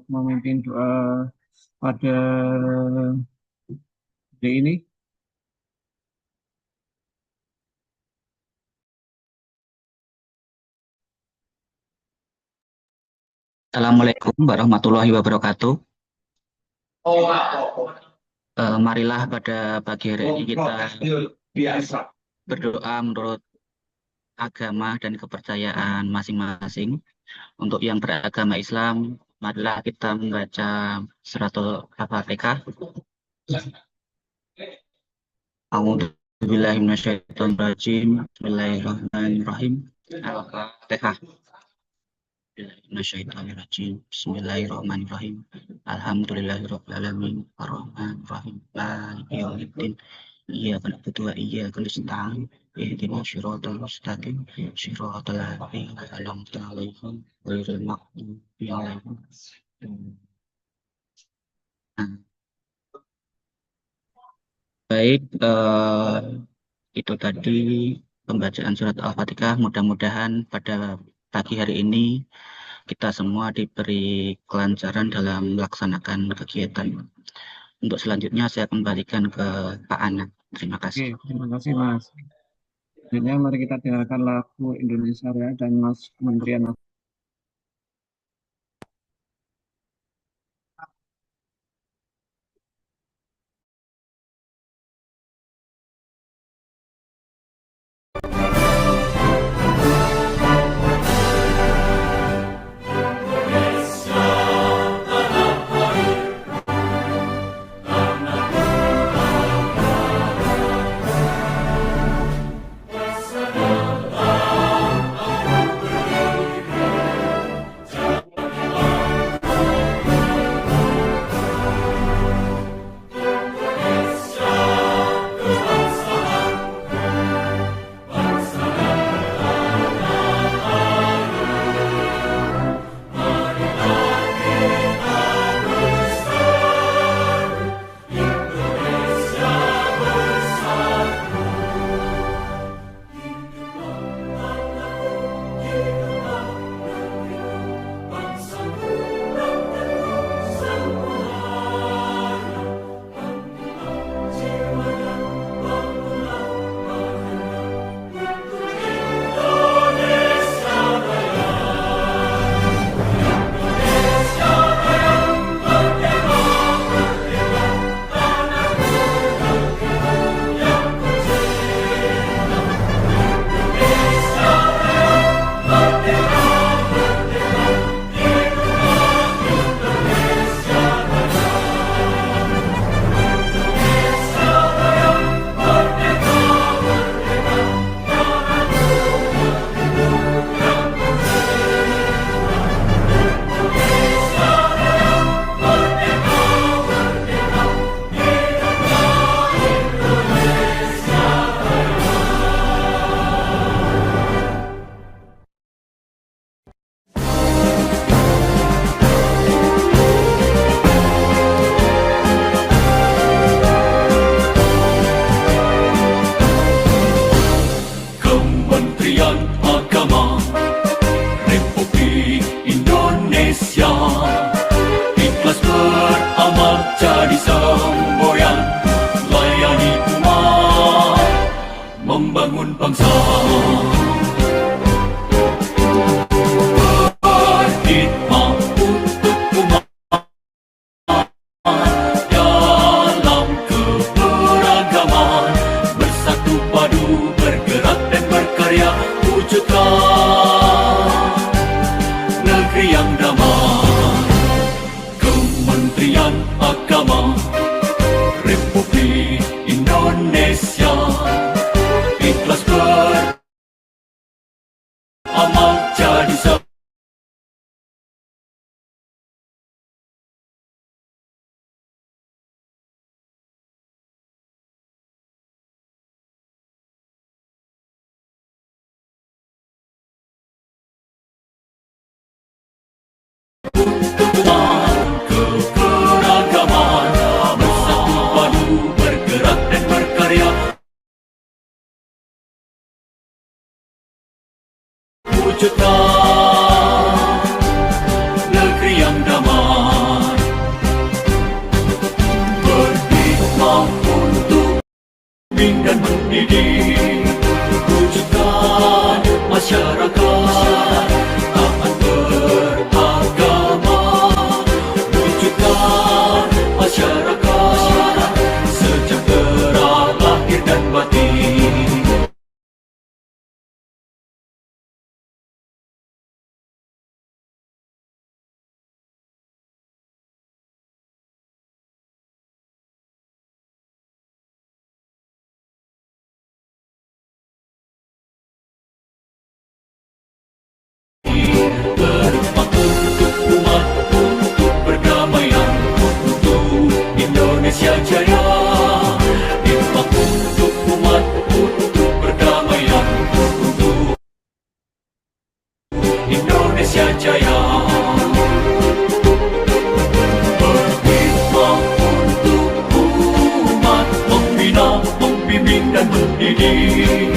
memimpin doa pada hari ini. Assalamualaikum warahmatullahi wabarakatuh. Marilah pada pagi hari ini kita berdoa menurut agama dan kepercayaan masing-masing. Untuk yang beragama Islam, marilah kita membaca suratul Al-Fatihah. A'udzubillahi minasyaitonirrajim. Bismillahirrahmanirrahim. Al-Fatihah. Bismillahirrahmanirrahim. Alhamdulillahirrahmanirrahim. Ar-Rahmanirrahim. Maliki yaumiddin. Iyyaka na'budu wa iyyaka nasta'in. Ihdinas shiratal mustaqim. Shiratal ladzina an'amta 'alaihim ghairil maghdubi 'alaihim. Nah, baik, itu tadi pembacaan surat Al-Fatihah. Mudah-mudahan pada pagi hari ini kita semua diberi kelancaran dalam melaksanakan kegiatan. Untuk selanjutnya saya kembalikan ke Pak Anak. Terima kasih. Oke, terima kasih Mas. Selanjutnya mari kita dengarkan lagu Indonesia Raya dan Mas Kementerian. Kementerian Agama Republik Indonesia ikhlas beramal jadi semboyan, layani umat, membangun bangsa. Berkhidmat untuk umat dalam keberagaman, bersatu padu bergerak dan berkarya, wujudkan negeri yang damai. Kementerian Agama Republik Indonesia ikhlas beramal jadi semboyan. Keberagaman, bersatu padu bergerak dan berkarya, wujudkan negeri yang damai. Berjuang untuk umat, untuk perdamaian, untuk Indonesia Jaya. Berjuang untuk umat, untuk perdamaian, untuk Indonesia Jaya. Berjuang untuk umat, membina, membimbing dan mendidik.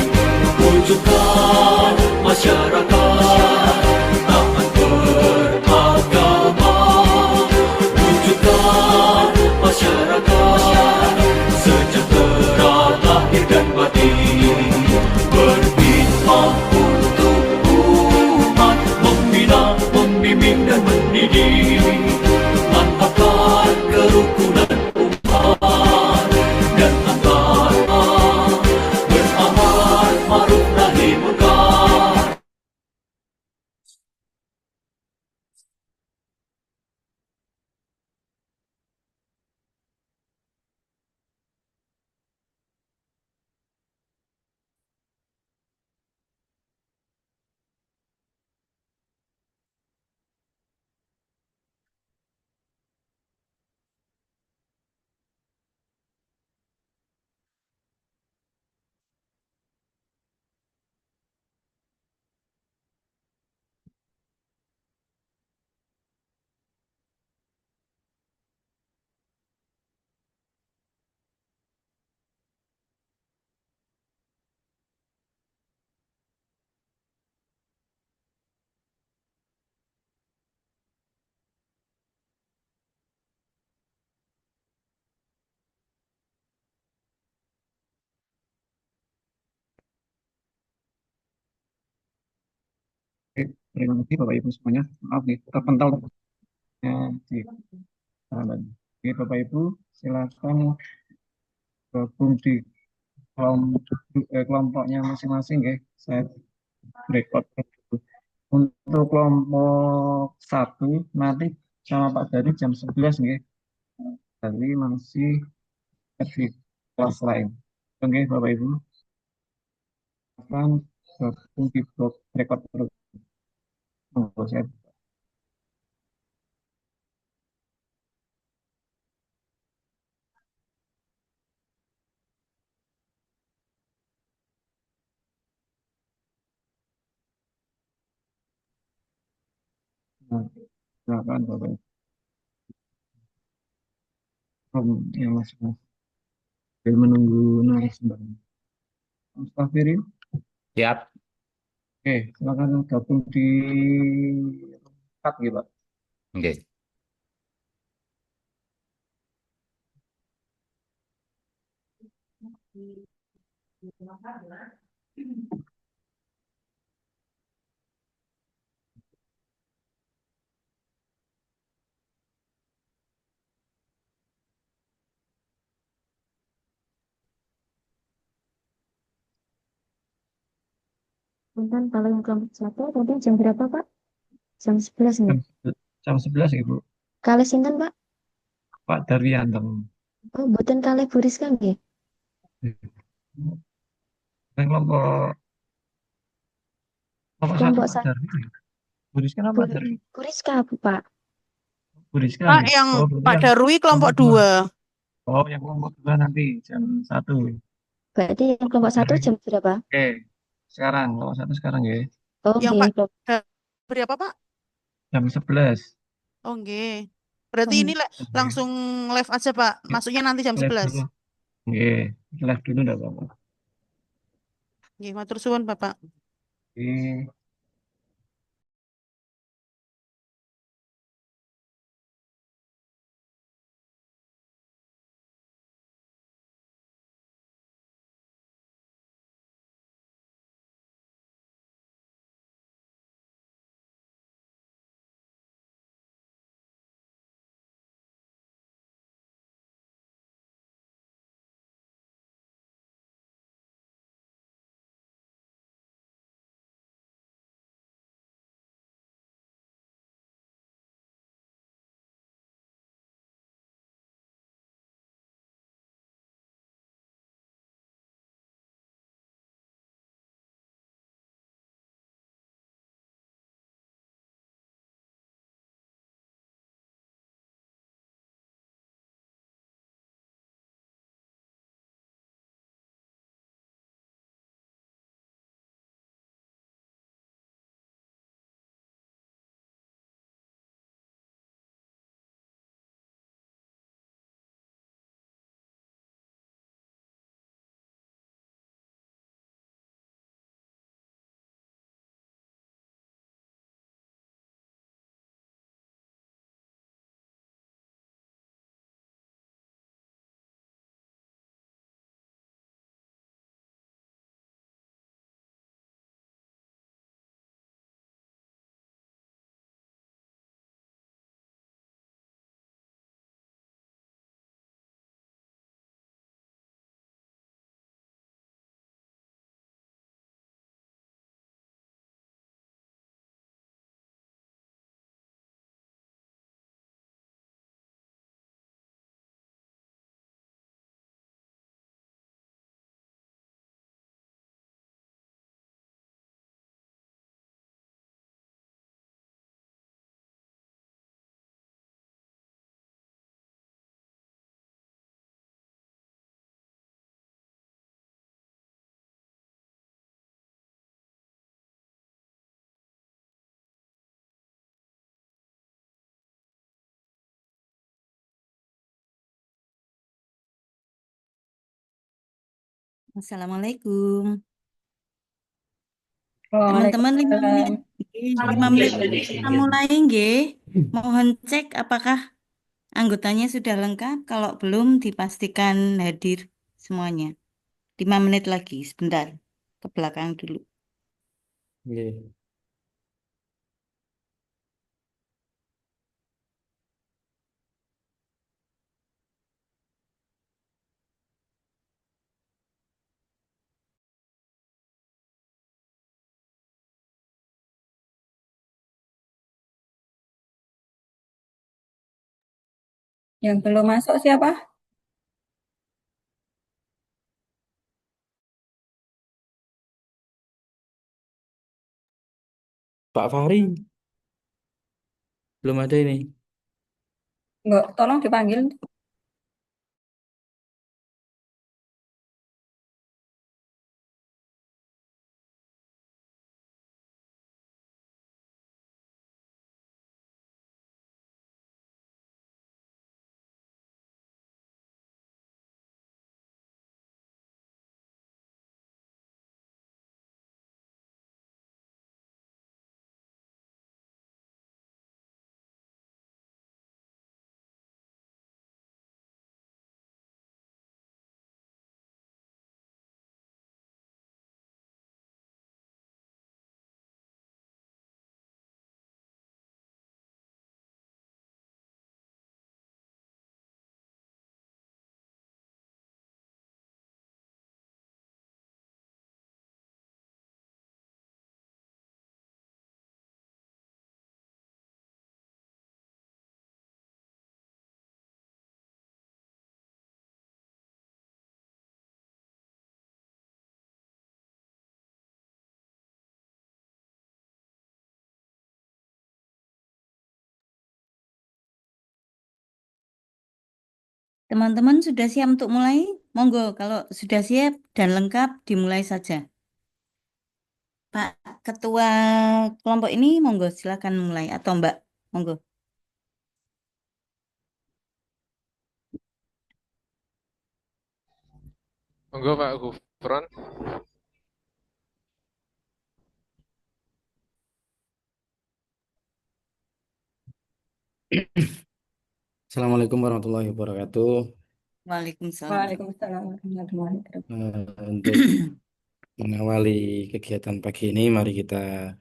Wujudkan masyarakat taat beragama. Wujudkan masyarakat sejahtera lahir dan batin. Berkhidmat untuk umat, membina, membimbing dan mendidik. Mantapkan kerukunan umat dan antara beramar ma'ruf nahi munkar. Oke, terima kasih Bapak Ibu semuanya. Maaf nih, terpental di jalan. Oke, Bapak Ibu, silakan gabung di kelompoknya masing-masing ya. Saya record. Untuk kelompok satu nanti sama Pak Dari jam 11 nih. Dari masih di kelas lain. Oke, Bapak Ibu, akan gabung di blok record terus. Monggo, saya. Nah, silakan Bapak Ibu. Yang masih menunggu narasumber. Mustafirin, Siap. oke, silakan gabung di empat gitu, Pak. Oke. Punten kalau yang kelompok satu tadi jam berapa Pak? Jam 11 nih. Jam 11 Ibu. Kali sinten Pak? Pak Darwianto. Oh, mboten kalih Buris kan nggih? Dan kelompok satu Kelompok Pak satu Darwi. Buriskan apa Pak Darwi? Buriska Bu, Pak. Buriskan. Pak, yang berarti Pak yang Darwi kelompok 2. Oh, yang kelompok 2 nanti jam 1. Berarti yang kelompok satu Darwi. jam berapa? Oke, sekarang kelompok 1 sekarang ya. Oh, Yang nggih. Pak Darwi apa, Pak? Jam 11. Oh, nggih. Berarti ini Oke. langsung live aja, Pak. Masuknya nanti jam Live 11. dulu. Oke, live dulu enggak apa-apa. Nggih, matur suwun, Bapak. Oke. Assalamualaikum. Teman-teman 5 menit. Waalaikumsalam. Nggih, 5 menit kita mulai nggih. Mohon cek apakah anggotanya sudah lengkap. Kalau belum dipastikan hadir semuanya. 5 menit lagi, sebentar. Ke belakang dulu. Nggih. Yang belum masuk siapa? Pak Fahri belum ada ini. Enggak, tolong dipanggil. Teman-teman sudah siap untuk mulai? Monggo, kalau sudah siap dan lengkap, dimulai saja. Pak Ketua kelompok ini, monggo silakan mulai. Atau Mbak, monggo. Monggo Pak Gufron. Assalamualaikum warahmatullahi wabarakatuh. Waalaikumsalam. Waalaikumsalam warahmatullahi wabarakatuh. Untuk mengawali kegiatan pagi ini, mari kita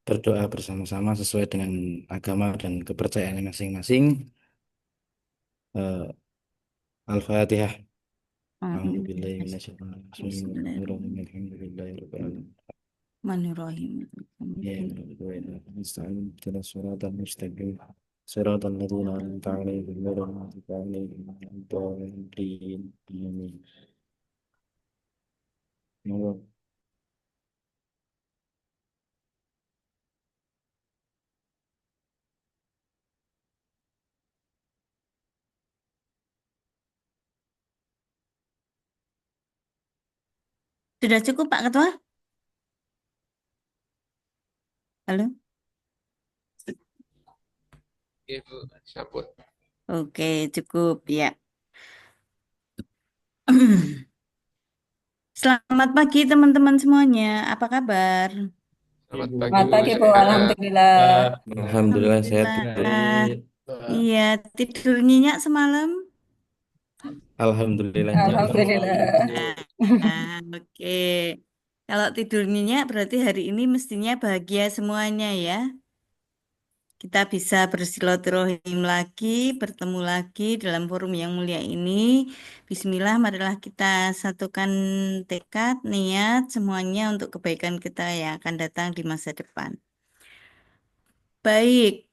berdoa bersama-sama sesuai dengan agama dan kepercayaan masing-masing. Al-Fatihah. A'udzubillahi minasyaitonir rajim. Bismillahirrahmanirrahim. Bismillahirrahmanirrahim. Ya, nasta'in ihdinas siratal mustaqim. Siratal ladzina an'amta 'alaihim ghairil maghdubi 'alaihim waladdallin. Amin. Monggo. Sudah cukup Pak Ketua? Halo? Ibu, sampun. Oke, cukup ya. Selamat pagi teman-teman semuanya. Apa kabar? Selamat Ibu. pagi Selamat Bu, pagi, Bu. sehat. Alhamdulillah. Alhamdulillah sehat Alhamdulillah. Ibu. Iya, tidur nyenyak semalam? Alhamdulillah. Alhamdulillah. Nah, oke. Kalau tidur nyenyak berarti hari ini mestinya bahagia semuanya ya. Kita bisa bersilaturahim lagi, bertemu lagi dalam forum yang mulia ini. Bismillah, marilah kita satukan tekad, niat semuanya untuk kebaikan kita yang akan datang di masa depan. Baik,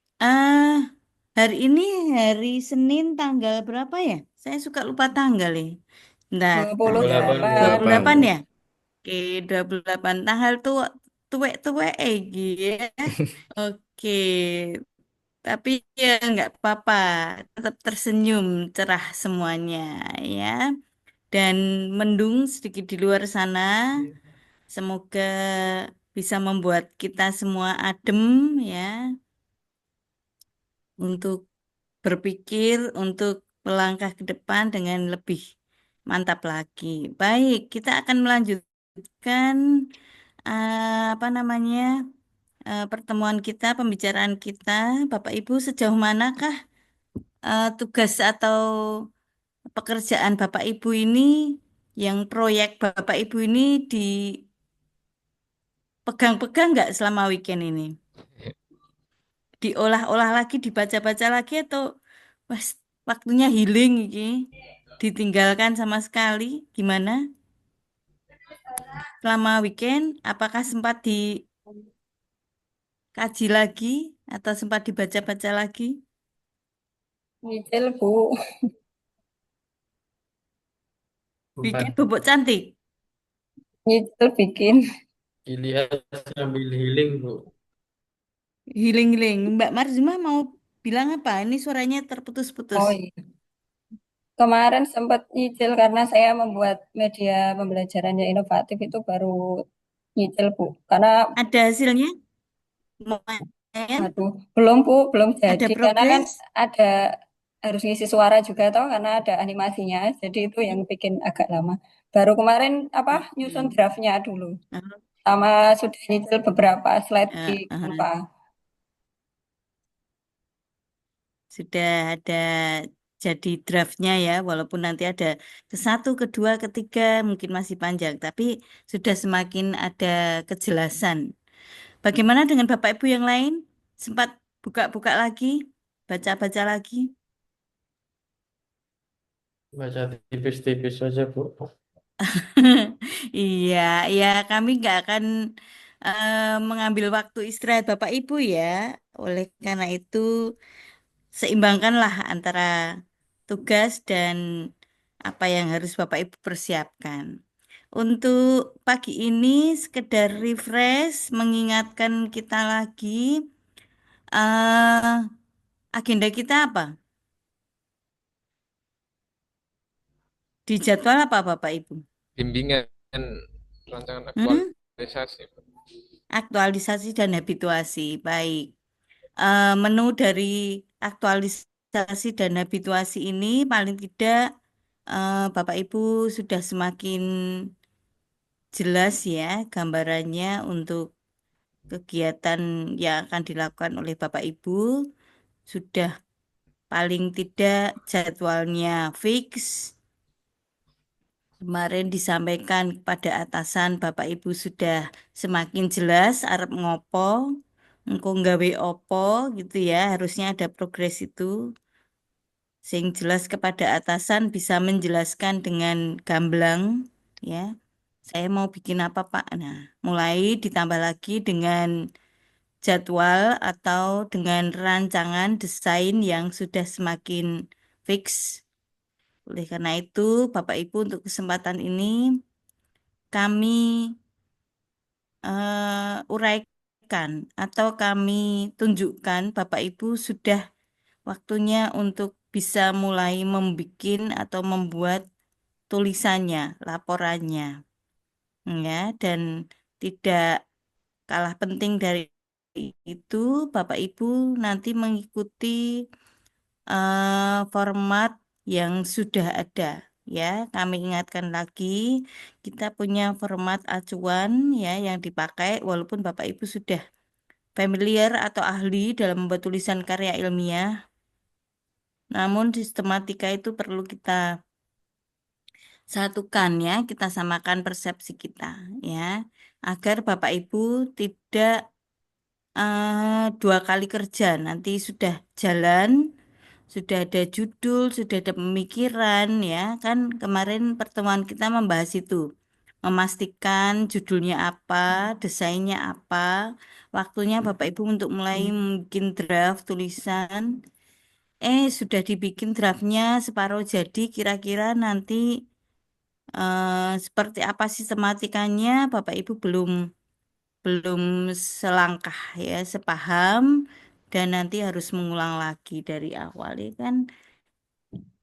hari ini hari Senin tanggal berapa ya? Saya suka lupa tanggal ya. Bentar, 28. 28 ya? Oke, 28 tanggal tuwek-tuwek ya. Oke, tapi ya nggak apa-apa, tetap tersenyum, cerah semuanya ya. Dan mendung sedikit di luar sana. Semoga bisa membuat kita semua adem ya untuk berpikir, untuk melangkah ke depan dengan lebih Mantap lagi. Baik, kita akan melanjutkan apa namanya pertemuan kita, pembicaraan kita. Bapak Ibu, sejauh manakah tugas atau pekerjaan Bapak Ibu ini, yang proyek Bapak Ibu ini dipegang-pegang nggak selama weekend ini? Diolah-olah lagi, dibaca-baca lagi atau wes waktunya healing iki, ditinggalkan sama sekali? Gimana? Selama weekend, apakah sempat dikaji lagi atau sempat dibaca-baca lagi? Nyicil, Bu. Bikin bubuk cantik, Nyicil bikin. Dilihat sambil healing, Bu. healing-healing. Mbak Marzima mau bilang apa? Ini suaranya terputus-putus. Oh iya. Kemarin sempat nyicil karena saya membuat media pembelajarannya inovatif itu baru nyicil, Bu. Karena, Ada hasilnya? Lumayan? aduh, belum, Bu, belum Ada jadi. Karena kan progres? ada harus ngisi suara juga toh karena ada animasinya. Jadi itu yang bikin agak lama. Baru kemarin apa nyusun Hmm. draftnya dulu. Oh, Sama sudah nyicil beberapa slide di Canva. sudah ada jadi draftnya ya, walaupun nanti ada ke satu, kedua, ketiga, mungkin masih panjang, tapi sudah semakin ada kejelasan. Bagaimana dengan Bapak Ibu yang lain? Sempat buka-buka lagi, baca-baca lagi? Baca tipis-tipis saja, Bu. Iya, ya kami nggak akan mengambil waktu istirahat Bapak Ibu ya. Oleh karena itu, seimbangkanlah antara tugas dan apa yang harus Bapak Ibu persiapkan. Untuk pagi ini sekedar refresh, mengingatkan kita lagi eh agenda kita apa? Di jadwal apa Bapak Ibu? Bimbingan rancangan Hmm? aktualisasi. Aktualisasi dan habituasi. Baik. Menu dari aktualisasi dan habituasi ini paling tidak Bapak Ibu sudah semakin jelas ya gambarannya untuk kegiatan yang akan dilakukan oleh Bapak Ibu. Sudah paling tidak jadwalnya fix. Kemarin disampaikan kepada atasan Bapak Ibu sudah semakin jelas arep ngopo, engko nggawe opo gitu ya. Harusnya ada progres itu. Sing jelas kepada atasan bisa menjelaskan dengan gamblang ya. Saya mau bikin apa Pak? Nah, mulai ditambah lagi dengan jadwal atau dengan rancangan desain yang sudah semakin fix. Oleh karena itu, Bapak Ibu untuk kesempatan ini kami uraikan atau kami tunjukkan Bapak Ibu sudah waktunya untuk bisa mulai membuat atau membuat tulisannya, laporannya, ya, dan tidak kalah penting dari itu, Bapak Ibu nanti mengikuti format yang sudah ada. Ya, kami ingatkan lagi, kita punya format acuan ya yang dipakai, walaupun Bapak Ibu sudah familiar atau ahli dalam membuat tulisan karya ilmiah, namun sistematika itu perlu kita satukan ya, kita samakan persepsi kita ya, agar Bapak Ibu tidak dua kali kerja. Nanti sudah jalan, sudah ada judul, sudah ada pemikiran ya. Kan kemarin pertemuan kita membahas itu. Memastikan judulnya apa, desainnya apa, waktunya Bapak Ibu untuk mulai bikin draft tulisan. Sudah dibikin draftnya separuh jadi, kira-kira nanti seperti apa sistematikanya Bapak Ibu belum belum selangkah ya, sepaham dan nanti harus mengulang lagi dari awal ya kan,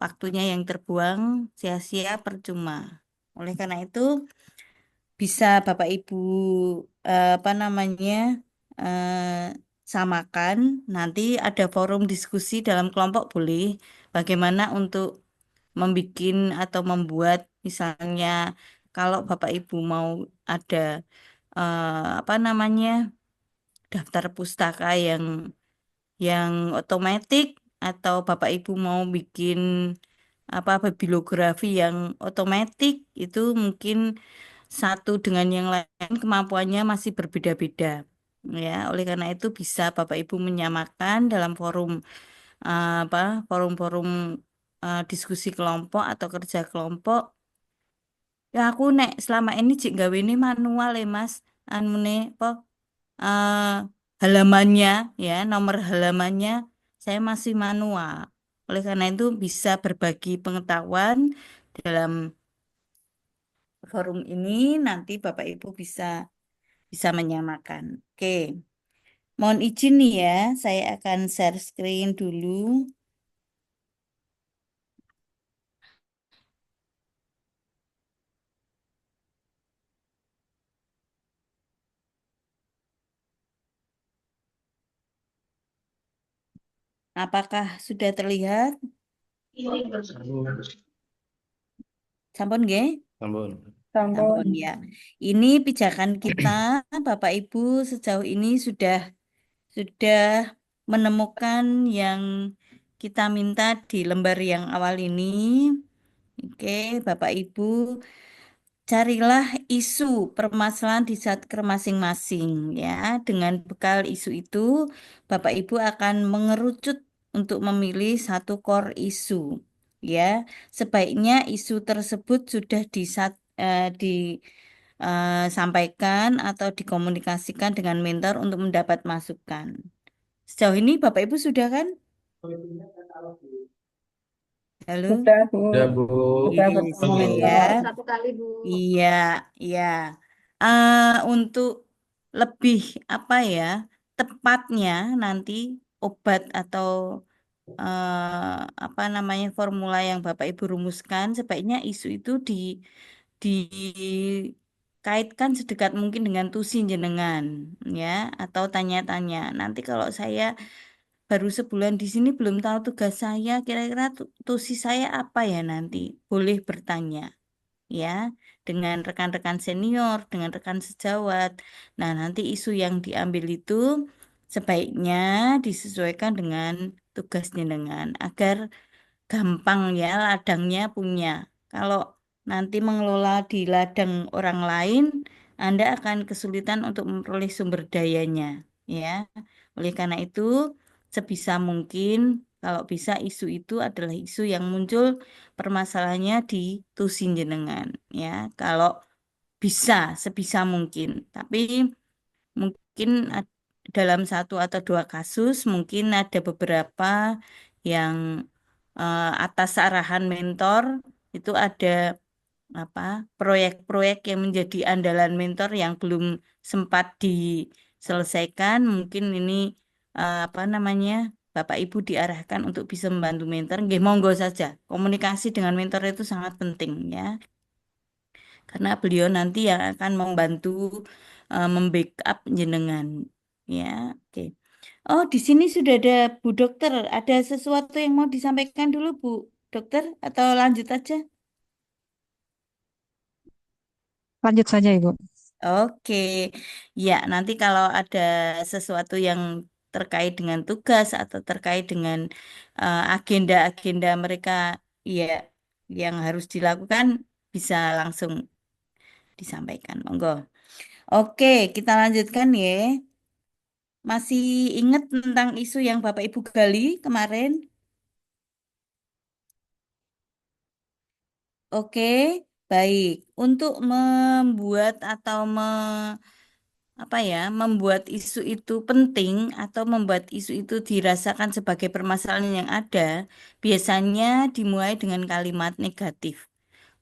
waktunya yang terbuang sia-sia percuma. Oleh karena itu bisa Bapak Ibu apa namanya eh, samakan, nanti ada forum diskusi dalam kelompok boleh, bagaimana untuk membikin atau membuat misalnya kalau Bapak Ibu mau ada apa namanya daftar pustaka yang otomatis atau Bapak Ibu mau bikin apa bibliografi yang otomatis itu mungkin satu dengan yang lain kemampuannya masih berbeda-beda. Ya, oleh karena itu bisa Bapak Ibu menyamakan dalam forum apa forum-forum diskusi kelompok atau kerja kelompok. Ya aku nek selama ini jik gawe ini manual ya Mas. Anu nih apa eh, halamannya ya, nomor halamannya saya masih manual. Oleh karena itu bisa berbagi pengetahuan dalam forum ini nanti Bapak Ibu bisa bisa menyamakan. Oke, mohon izin nih ya, saya akan share screen dulu. Apakah sudah terlihat? Sampun nggih? Sampun. Sampun. Sampun ya. Ini pijakan kita, Bapak Ibu, sejauh ini sudah menemukan yang kita minta di lembar yang awal ini. Oke, Bapak Ibu, carilah isu permasalahan di satker masing-masing ya. Dengan bekal isu itu, Bapak Ibu akan mengerucut untuk memilih satu core isu ya. Sebaiknya isu tersebut sudah disampaikan atau dikomunikasikan dengan mentor untuk mendapat masukan. Sejauh ini Bapak Ibu sudah kan? Halo? Sudah, Bu. Udah, Bu. Sudah Iya, bertemu sudah ya. mentor. Satu kali, Bu. Iya, iya. Untuk lebih apa ya, tepatnya nanti obat atau apa namanya formula yang Bapak Ibu rumuskan, sebaiknya isu itu dikaitkan sedekat mungkin dengan tusi jenengan, ya, atau tanya-tanya. Nanti kalau saya baru sebulan di sini belum tahu tugas saya, kira-kira tusi saya apa ya nanti? Boleh bertanya ya dengan rekan-rekan senior, dengan rekan sejawat. Nah, nanti isu yang diambil itu sebaiknya disesuaikan dengan tugas jenengan agar gampang ya ladangnya punya. Kalau nanti mengelola di ladang orang lain, Anda akan kesulitan untuk memperoleh sumber dayanya ya. Oleh karena itu, sebisa mungkin kalau bisa isu itu adalah isu yang muncul permasalahannya di tusin jenengan ya. Kalau bisa sebisa mungkin. Tapi mungkin dalam satu atau dua kasus mungkin ada beberapa yang atas arahan mentor itu ada apa proyek-proyek yang menjadi andalan mentor yang belum sempat diselesaikan. Mungkin ini apa namanya Bapak Ibu diarahkan untuk bisa membantu mentor. Nggih, monggo saja. Komunikasi dengan mentor itu sangat penting ya. Karena beliau nanti yang akan membantu membackup jenengan ya. Oke. Oh, di sini sudah ada Bu Dokter. Ada sesuatu yang mau disampaikan dulu Bu Dokter atau lanjut aja? Lanjut saja, Ibu. Oke, ya nanti kalau ada sesuatu yang terkait dengan tugas atau terkait dengan agenda-agenda mereka, ya yang harus dilakukan bisa langsung disampaikan. Monggo. Oke, kita lanjutkan ya. Masih ingat tentang isu yang Bapak Ibu gali kemarin? Oke, baik. Untuk membuat atau apa ya, membuat isu itu penting atau membuat isu itu dirasakan sebagai permasalahan yang ada, biasanya dimulai dengan kalimat negatif.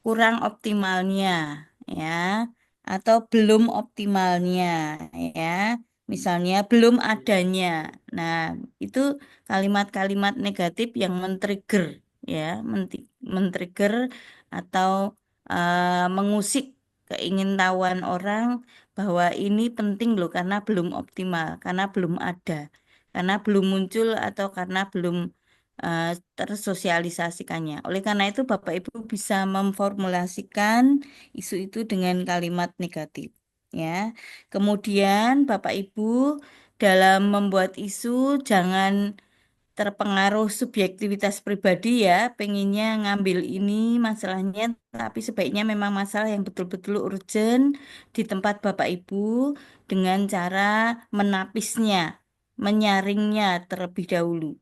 Kurang optimalnya ya atau belum optimalnya ya misalnya belum adanya. Nah, itu kalimat-kalimat negatif yang men-trigger ya men-trigger atau mengusik keingintahuan orang bahwa ini penting loh karena belum optimal, karena belum ada, karena belum muncul atau karena belum tersosialisasikannya. Oleh karena itu, Bapak Ibu bisa memformulasikan isu itu dengan kalimat negatif. Ya, kemudian Bapak Ibu dalam membuat isu jangan terpengaruh subjektivitas pribadi ya, pengennya ngambil ini masalahnya, tapi sebaiknya memang masalah yang betul-betul urgent di tempat Bapak Ibu dengan cara menapisnya, menyaringnya terlebih dahulu.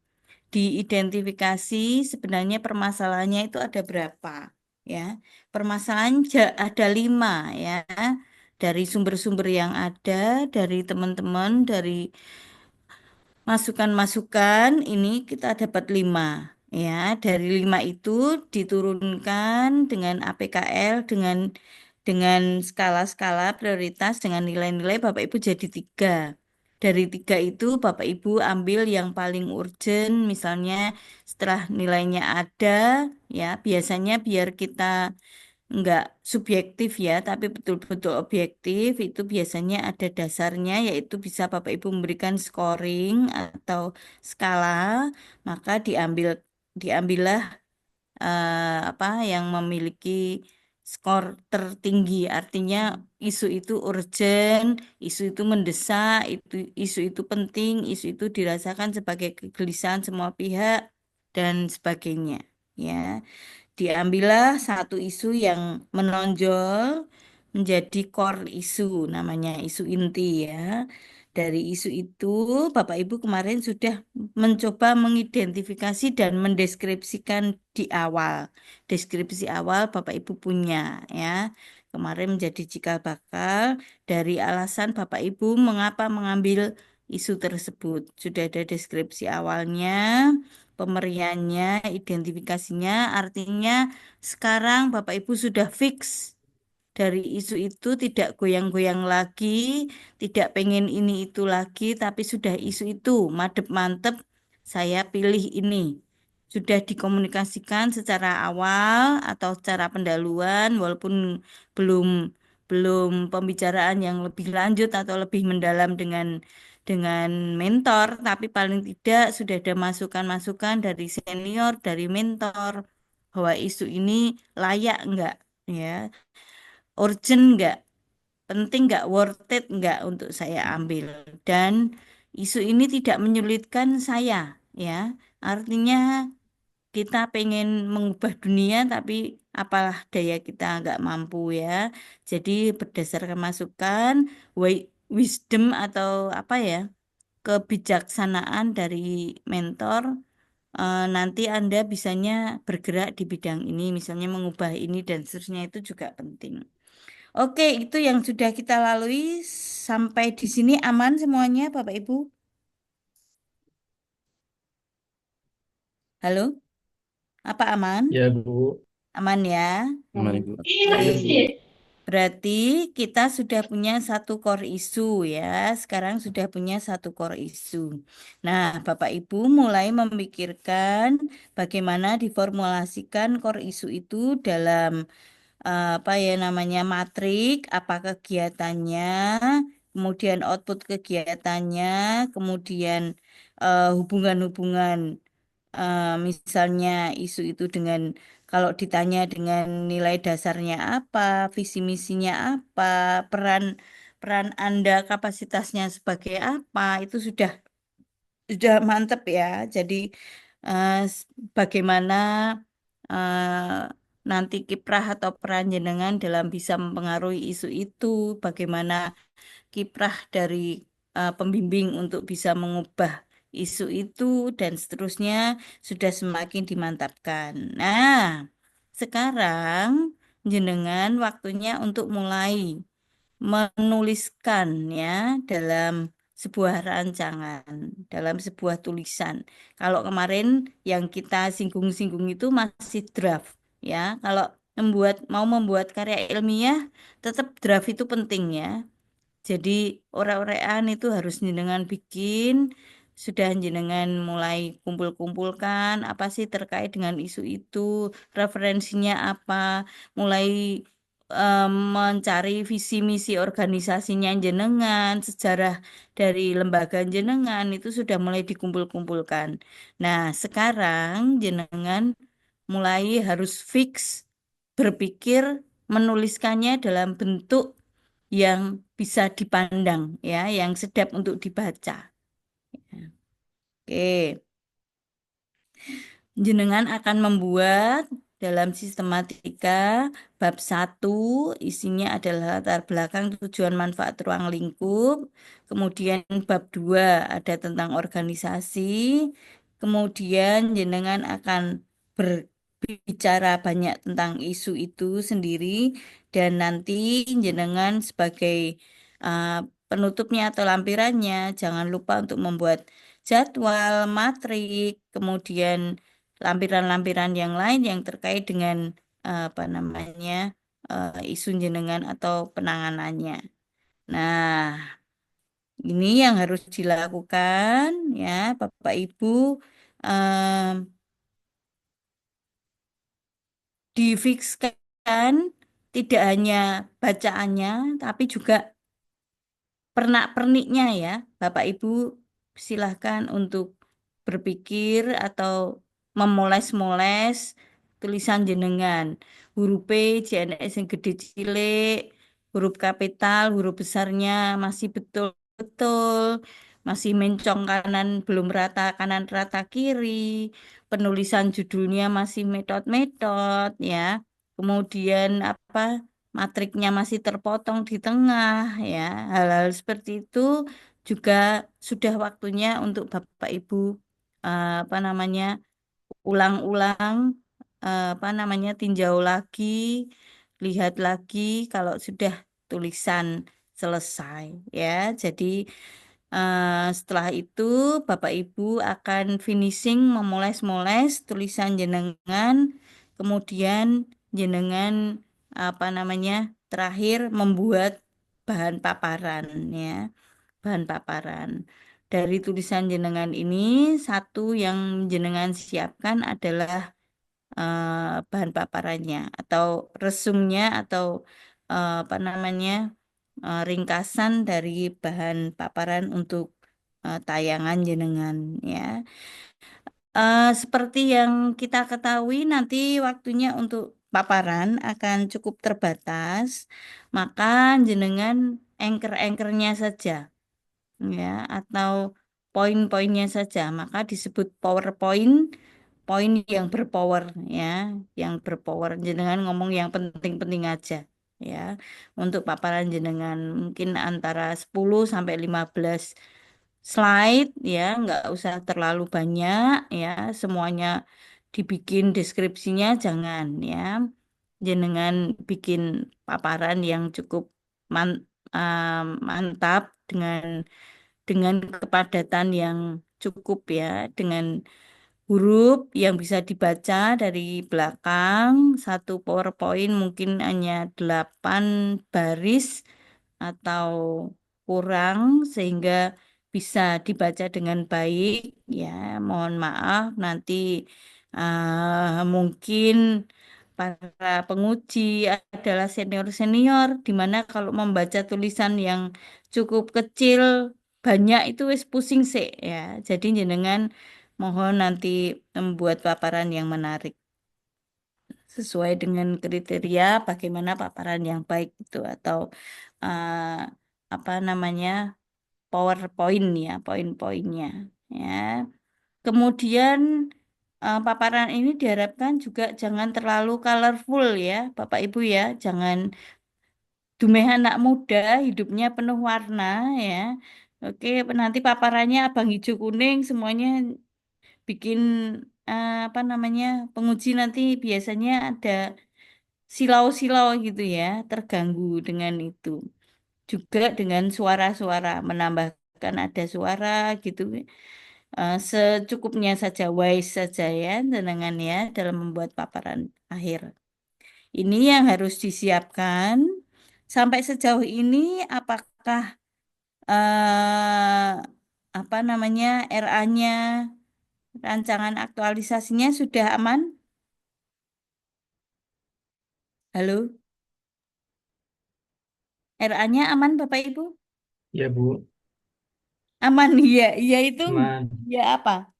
Diidentifikasi sebenarnya permasalahannya itu ada berapa ya. Permasalahan ada 5 ya. Dari sumber-sumber yang ada, dari teman-teman, dari masukan-masukan ini kita dapat 5 ya. Dari 5 itu diturunkan dengan APKL dengan skala-skala prioritas dengan nilai-nilai Bapak Ibu jadi 3. Dari 3 itu Bapak Ibu ambil yang paling urgent, misalnya setelah nilainya ada ya, biasanya biar kita enggak subjektif ya, tapi betul-betul objektif. Itu biasanya ada dasarnya, yaitu bisa Bapak Ibu memberikan scoring atau skala, maka diambillah apa yang memiliki skor tertinggi. Artinya isu itu urgent, isu itu mendesak, isu itu penting, isu itu dirasakan sebagai kegelisahan semua pihak dan sebagainya. Ya. Diambillah satu isu yang menonjol menjadi core isu, namanya isu inti ya. Dari isu itu, Bapak Ibu kemarin sudah mencoba mengidentifikasi dan mendeskripsikan di awal. Deskripsi awal Bapak Ibu punya ya. Kemarin menjadi cikal bakal dari alasan Bapak Ibu mengapa mengambil isu tersebut. Sudah ada deskripsi awalnya, pemeriannya, identifikasinya, artinya sekarang Bapak Ibu sudah fix dari isu itu, tidak goyang-goyang lagi, tidak pengen ini itu lagi, tapi sudah isu itu madep mantep, saya pilih ini. Sudah dikomunikasikan secara awal atau secara pendahuluan, walaupun belum belum pembicaraan yang lebih lanjut atau lebih mendalam dengan mentor, tapi paling tidak sudah ada masukan-masukan dari senior, dari mentor, bahwa isu ini layak enggak, ya, urgent enggak, penting enggak, worth it enggak untuk saya ambil. Dan isu ini tidak menyulitkan saya, ya. Artinya kita pengen mengubah dunia, tapi apalah daya kita nggak mampu ya. Jadi berdasarkan masukan, wisdom atau apa ya, kebijaksanaan dari mentor, nanti Anda bisanya bergerak di bidang ini, misalnya mengubah ini dan seterusnya itu juga penting. Oke, itu yang sudah kita lalui sampai di sini aman semuanya, Bapak Ibu. Halo, apa aman? Ya, Bu. Aman ya? Aman, Ibu. Oke. Berarti kita sudah punya satu core isu ya. Sekarang sudah punya satu core isu. Nah, Bapak Ibu mulai memikirkan bagaimana diformulasikan core isu itu dalam apa ya namanya matrik, apa kegiatannya, kemudian output kegiatannya, kemudian hubungan-hubungan misalnya isu itu dengan kalau ditanya dengan nilai dasarnya apa, visi misinya apa, peran peran Anda kapasitasnya sebagai apa, itu sudah mantep ya. Jadi bagaimana nanti kiprah atau peran jenengan dalam bisa mempengaruhi isu itu, bagaimana kiprah dari pembimbing untuk bisa mengubah isu itu dan seterusnya sudah semakin dimantapkan. Nah, sekarang jenengan waktunya untuk mulai menuliskan ya dalam sebuah rancangan, dalam sebuah tulisan. Kalau kemarin yang kita singgung-singgung itu masih draft ya. Kalau mau membuat karya ilmiah, tetap draft itu penting ya. Jadi orang-orang itu harus jenengan bikin, sudah jenengan mulai kumpul-kumpulkan apa sih terkait dengan isu itu, referensinya apa, mulai mencari visi misi organisasinya jenengan, sejarah dari lembaga jenengan itu sudah mulai dikumpul-kumpulkan. Nah, sekarang jenengan mulai harus fix berpikir menuliskannya dalam bentuk yang bisa dipandang ya, yang sedap untuk dibaca. Oke. Jenengan akan membuat dalam sistematika bab 1 isinya adalah latar belakang tujuan manfaat ruang lingkup. Kemudian bab 2 ada tentang organisasi. Kemudian jenengan akan berbicara banyak tentang isu itu sendiri dan nanti jenengan sebagai penutupnya atau lampirannya jangan lupa untuk membuat jadwal, matrik, kemudian lampiran-lampiran yang lain yang terkait dengan apa namanya isu jenengan atau penanganannya. Nah, ini yang harus dilakukan ya, Bapak Ibu. em, Difikskan tidak hanya bacaannya, tapi juga pernak-perniknya ya. Bapak Ibu silahkan untuk berpikir atau memoles-moles tulisan jenengan. Huruf P, JNS yang gede cilik, huruf kapital, huruf besarnya masih betul-betul, masih mencong kanan belum rata, kanan rata kiri, penulisan judulnya masih metode-metode ya. Kemudian apa? Matriknya masih terpotong di tengah ya. Hal-hal seperti itu juga sudah waktunya untuk Bapak Ibu apa namanya ulang-ulang apa namanya tinjau lagi, lihat lagi kalau sudah tulisan selesai ya. Jadi setelah itu Bapak Ibu akan finishing memoles-moles tulisan jenengan, kemudian jenengan apa namanya terakhir membuat bahan paparan ya, bahan paparan. Dari tulisan jenengan ini satu yang jenengan siapkan adalah bahan paparannya atau resumnya atau apa namanya ringkasan dari bahan paparan untuk tayangan jenengan ya. Seperti yang kita ketahui nanti waktunya untuk paparan akan cukup terbatas, maka jenengan anchor-anchornya saja ya atau poin-poinnya saja, maka disebut PowerPoint, poin yang berpower ya, yang berpower jenengan ngomong yang penting-penting aja ya. Untuk paparan jenengan mungkin antara 10 sampai 15 slide ya, nggak usah terlalu banyak ya, semuanya dibikin deskripsinya jangan ya. Jenengan bikin paparan yang cukup mantap dengan kepadatan yang cukup ya, dengan huruf yang bisa dibaca dari belakang. Satu PowerPoint mungkin hanya 8 baris atau kurang sehingga bisa dibaca dengan baik ya. Mohon maaf nanti mungkin para penguji adalah senior-senior di mana kalau membaca tulisan yang cukup kecil banyak itu wis pusing sih ya. Jadi jenengan mohon nanti membuat paparan yang menarik sesuai dengan kriteria bagaimana paparan yang baik itu atau eh, apa namanya PowerPoint ya, poin-poinnya ya. Kemudian paparan ini diharapkan juga jangan terlalu colorful ya, Bapak Ibu ya, jangan dumeh anak muda hidupnya penuh warna ya. Oke, nanti paparannya abang hijau kuning semuanya bikin apa namanya penguji nanti biasanya ada silau-silau gitu ya, terganggu dengan itu. Juga dengan suara-suara, menambahkan ada suara gitu. Secukupnya saja, wise saja ya, dengan ya dalam membuat paparan akhir. Ini yang harus disiapkan. Sampai sejauh ini, apakah apa namanya RA-nya, rancangan aktualisasinya sudah aman? Halo? RA-nya aman Bapak Ibu? Ya, Bu. Aman, iya. Iya itu Aman. ya apa?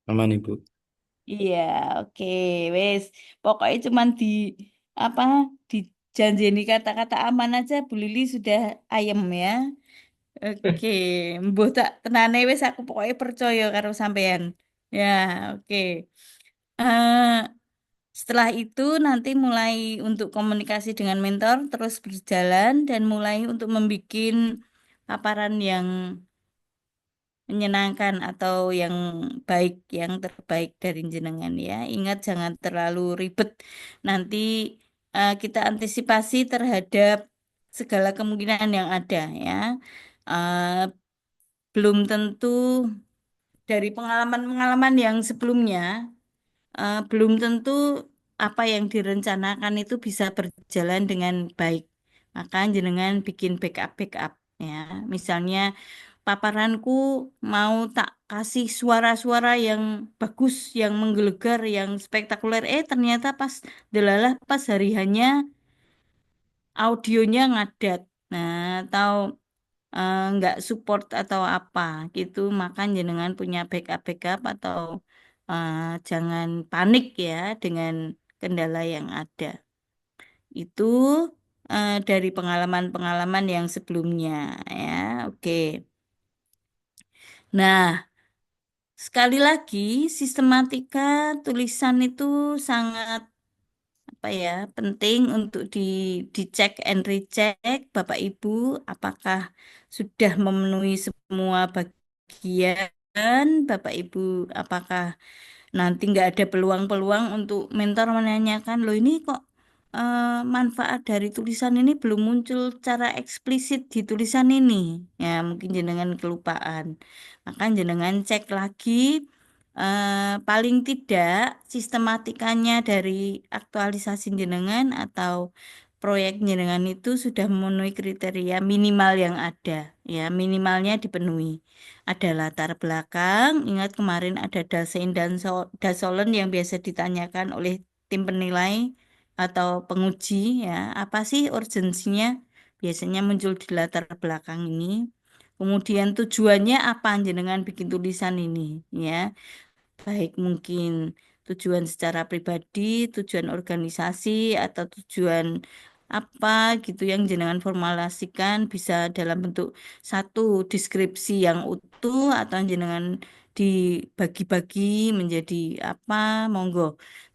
Aman Ibu. Iya, oke, wes. Pokoknya cuman apa dijanjeni kata-kata aman aja Bu Lili sudah ayem ya. Oke, mbuh tak tenane wes aku pokoknya percaya karo sampean. Ya, oke. Eh, setelah itu nanti mulai untuk komunikasi dengan mentor terus berjalan dan mulai untuk membuat paparan yang menyenangkan atau yang baik, yang terbaik dari jenengan ya. Ingat jangan terlalu ribet. Nanti kita antisipasi terhadap segala kemungkinan yang ada ya. Eh, belum tentu dari pengalaman-pengalaman yang sebelumnya, belum tentu apa yang direncanakan itu bisa berjalan dengan baik. Maka jenengan bikin backup-backup ya. Misalnya paparanku mau tak kasih suara-suara yang bagus, yang menggelegar, yang spektakuler. Ternyata pas delalah pas hari hanya audionya ngadat. Nah, atau nggak support atau apa gitu, maka jenengan punya backup-backup atau eh, jangan panik ya dengan kendala yang ada. Itu dari pengalaman-pengalaman yang sebelumnya ya. Oke. Nah, sekali lagi, sistematika tulisan itu sangat apa ya penting untuk dicek and recheck Bapak Ibu apakah sudah memenuhi semua bagian Bapak Ibu apakah nanti nggak ada peluang-peluang untuk mentor menanyakan loh ini kok manfaat dari tulisan ini belum muncul secara eksplisit di tulisan ini ya mungkin jenengan kelupaan maka jenengan cek lagi paling tidak sistematikanya dari aktualisasi jenengan atau proyek jenengan itu sudah memenuhi kriteria minimal yang ada ya minimalnya dipenuhi ada latar belakang. Ingat kemarin ada Dasein dan Dasolen yang biasa ditanyakan oleh tim penilai atau penguji ya. Apa sih urgensinya? Biasanya muncul di latar belakang ini. Kemudian tujuannya apa jenengan bikin tulisan ini ya. Baik mungkin tujuan secara pribadi, tujuan organisasi atau tujuan apa gitu yang jenengan formulasikan bisa dalam bentuk satu deskripsi yang utuh atau jenengan dibagi-bagi menjadi apa monggo.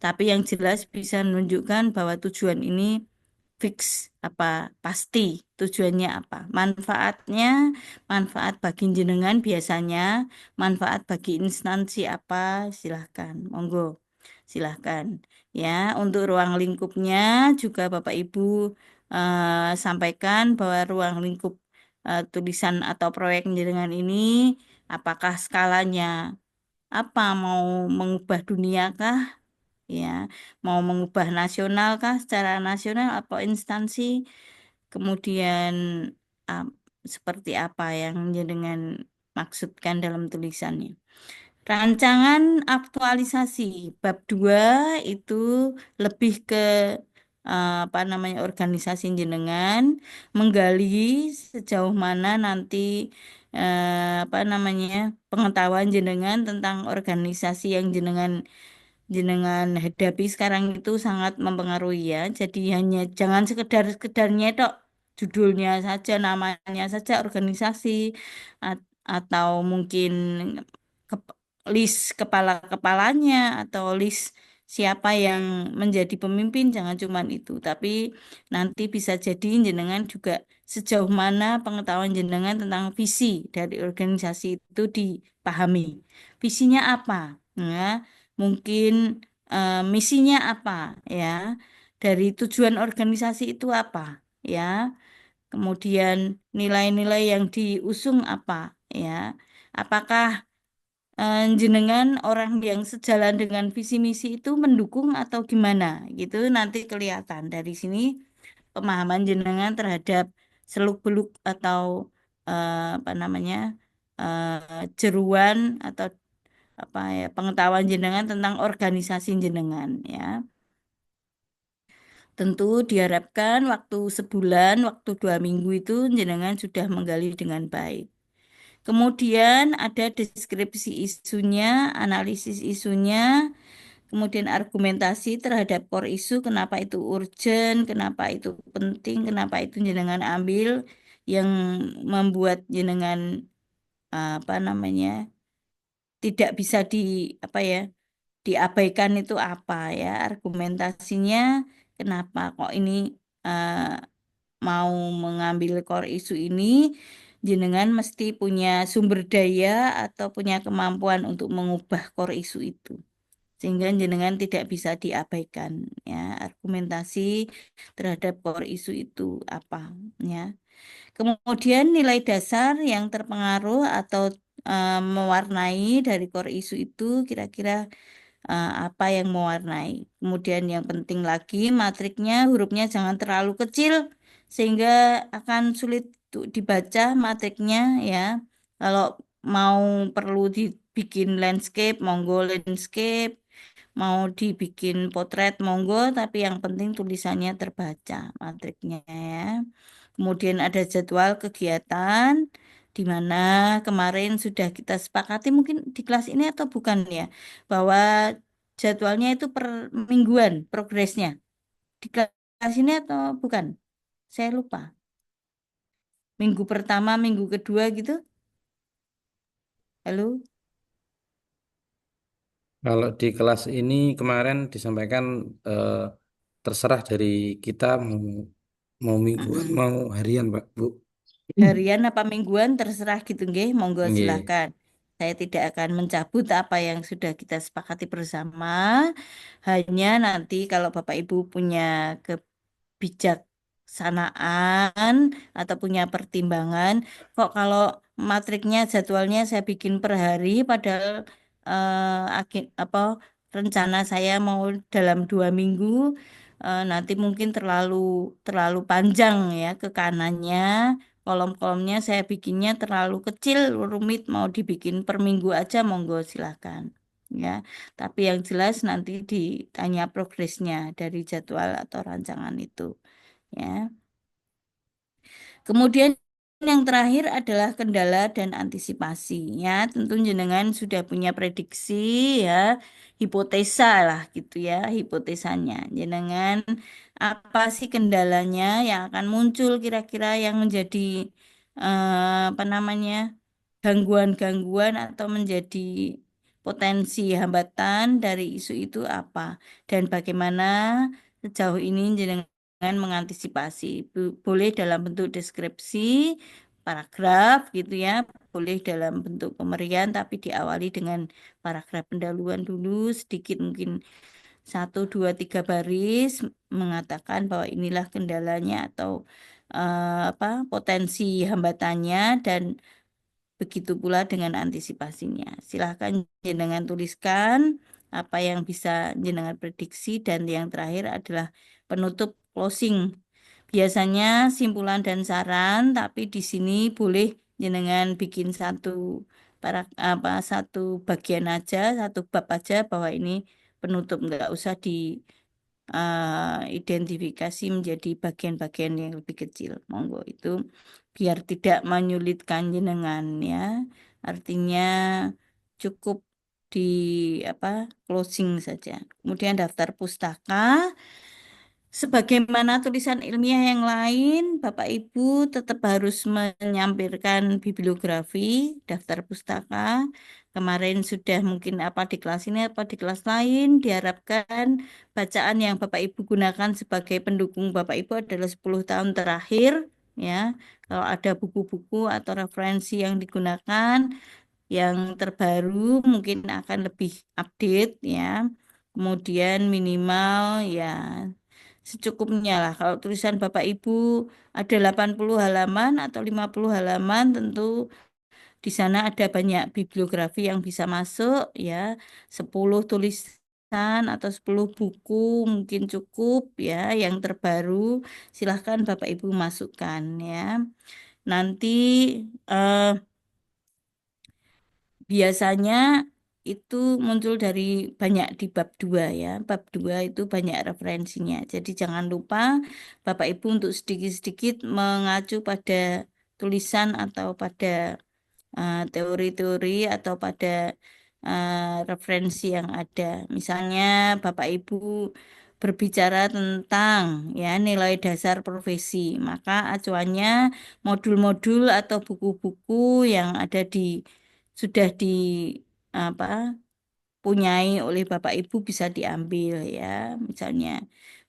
Tapi yang jelas bisa menunjukkan bahwa tujuan ini fix apa pasti tujuannya apa. Manfaat bagi jenengan biasanya, manfaat bagi instansi apa silahkan monggo. Silahkan ya untuk ruang lingkupnya juga Bapak Ibu sampaikan bahwa ruang lingkup tulisan atau proyek jenengan ini apakah skalanya apa mau mengubah dunia kah ya mau mengubah nasional kah secara nasional atau instansi kemudian ah, seperti apa yang jenengan maksudkan dalam tulisannya. Rancangan aktualisasi bab 2 itu lebih ke apa namanya organisasi jenengan menggali sejauh mana nanti apa namanya pengetahuan jenengan tentang organisasi yang jenengan jenengan hadapi sekarang itu sangat mempengaruhi ya. Jadi hanya jangan sekedar nyetok judulnya saja, namanya saja organisasi atau mungkin kep- list kepala-kepalanya atau list siapa yang menjadi pemimpin jangan cuman itu, tapi nanti bisa jadi jenengan juga sejauh mana pengetahuan jenengan tentang visi dari organisasi itu dipahami. Visinya apa? Ya, mungkin misinya apa ya dari tujuan organisasi itu apa ya kemudian nilai-nilai yang diusung apa ya apakah jenengan orang yang sejalan dengan visi misi itu mendukung atau gimana gitu nanti kelihatan dari sini pemahaman jenengan terhadap seluk-beluk atau apa namanya jeruan atau apa ya pengetahuan jenengan tentang organisasi jenengan ya. Tentu diharapkan waktu sebulan, waktu 2 minggu itu jenengan sudah menggali dengan baik. Kemudian ada deskripsi isunya, analisis isunya, kemudian argumentasi terhadap core isu, kenapa itu urgent, kenapa itu penting, kenapa itu jenengan ambil, yang membuat jenengan apa namanya tidak bisa apa ya diabaikan itu apa ya argumentasinya, kenapa kok ini eh, mau mengambil core isu ini, jenengan mesti punya sumber daya atau punya kemampuan untuk mengubah core isu itu. Sehingga jenengan tidak bisa diabaikan ya argumentasi terhadap core isu itu apa ya. Kemudian nilai dasar yang terpengaruh atau mewarnai dari core isu itu kira-kira apa yang mewarnai. Kemudian yang penting lagi matriknya hurufnya jangan terlalu kecil sehingga akan sulit untuk dibaca matriknya ya. Kalau mau perlu dibikin landscape, monggo landscape, mau dibikin potret, monggo, tapi yang penting tulisannya terbaca matriknya ya. Kemudian ada jadwal kegiatan di mana kemarin sudah kita sepakati mungkin di kelas ini atau bukan ya, bahwa jadwalnya itu per mingguan progresnya. Di kelas ini atau bukan? Saya lupa. Minggu pertama, minggu kedua gitu. Halo? Kalau di kelas ini kemarin disampaikan eh, terserah dari kita mau mingguan Mm-mm. mau harian, Pak, Bu. Harian apa mingguan terserah gitu nggih, monggo Nggih. silahkan. Saya tidak akan mencabut apa yang sudah kita sepakati bersama. Hanya nanti kalau Bapak Ibu punya kebijaksanaan atau punya pertimbangan, kok kalau matriknya jadwalnya saya bikin per hari, padahal apa rencana saya mau dalam 2 minggu, nanti mungkin terlalu terlalu panjang ya ke kanannya. Kolom-kolomnya saya bikinnya terlalu kecil, rumit, mau dibikin per minggu aja, monggo silakan. Ya, tapi yang jelas nanti ditanya progresnya dari jadwal atau rancangan itu. Ya. Kemudian yang terakhir adalah kendala dan antisipasi. Ya, tentu jenengan sudah punya prediksi ya, hipotesa lah gitu ya, hipotesanya. Jenengan apa sih kendalanya yang akan muncul kira-kira yang menjadi apa namanya gangguan-gangguan atau menjadi potensi hambatan dari isu itu apa dan bagaimana sejauh ini jenengan mengantisipasi. Boleh dalam bentuk deskripsi, paragraf gitu ya, boleh dalam bentuk pemerian tapi diawali dengan paragraf pendahuluan dulu sedikit mungkin 1, 2, 3 baris mengatakan bahwa inilah kendalanya atau apa potensi hambatannya dan begitu pula dengan antisipasinya. Silahkan jenengan tuliskan apa yang bisa jenengan prediksi dan yang terakhir adalah penutup closing. Biasanya simpulan dan saran, tapi di sini boleh jenengan bikin satu bagian aja, satu bab aja bahwa ini penutup, nggak usah identifikasi menjadi bagian-bagian yang lebih kecil. Monggo itu biar tidak menyulitkan jenengan ya. Artinya cukup di apa closing saja. Kemudian daftar pustaka. Sebagaimana tulisan ilmiah yang lain, Bapak Ibu tetap harus menyampaikan bibliografi, daftar pustaka. Kemarin sudah mungkin apa di kelas ini apa di kelas lain, diharapkan bacaan yang Bapak Ibu gunakan sebagai pendukung Bapak Ibu adalah 10 tahun terakhir, ya. Kalau ada buku-buku atau referensi yang digunakan, yang terbaru mungkin akan lebih update, ya. Kemudian minimal ya secukupnya lah. Kalau tulisan Bapak Ibu ada 80 halaman atau 50 halaman, tentu di sana ada banyak bibliografi yang bisa masuk ya. 10 tulisan atau 10 buku mungkin cukup ya. Yang terbaru silahkan Bapak Ibu masukkan ya. Nanti eh, biasanya itu muncul dari banyak di bab 2 ya. Bab 2 itu banyak referensinya. Jadi jangan lupa Bapak Ibu untuk sedikit-sedikit mengacu pada tulisan atau pada teori-teori atau pada referensi yang ada. Misalnya Bapak Ibu berbicara tentang ya nilai dasar profesi, maka acuannya modul-modul atau buku-buku yang ada di sudah di apa punyai oleh Bapak Ibu bisa diambil ya. Misalnya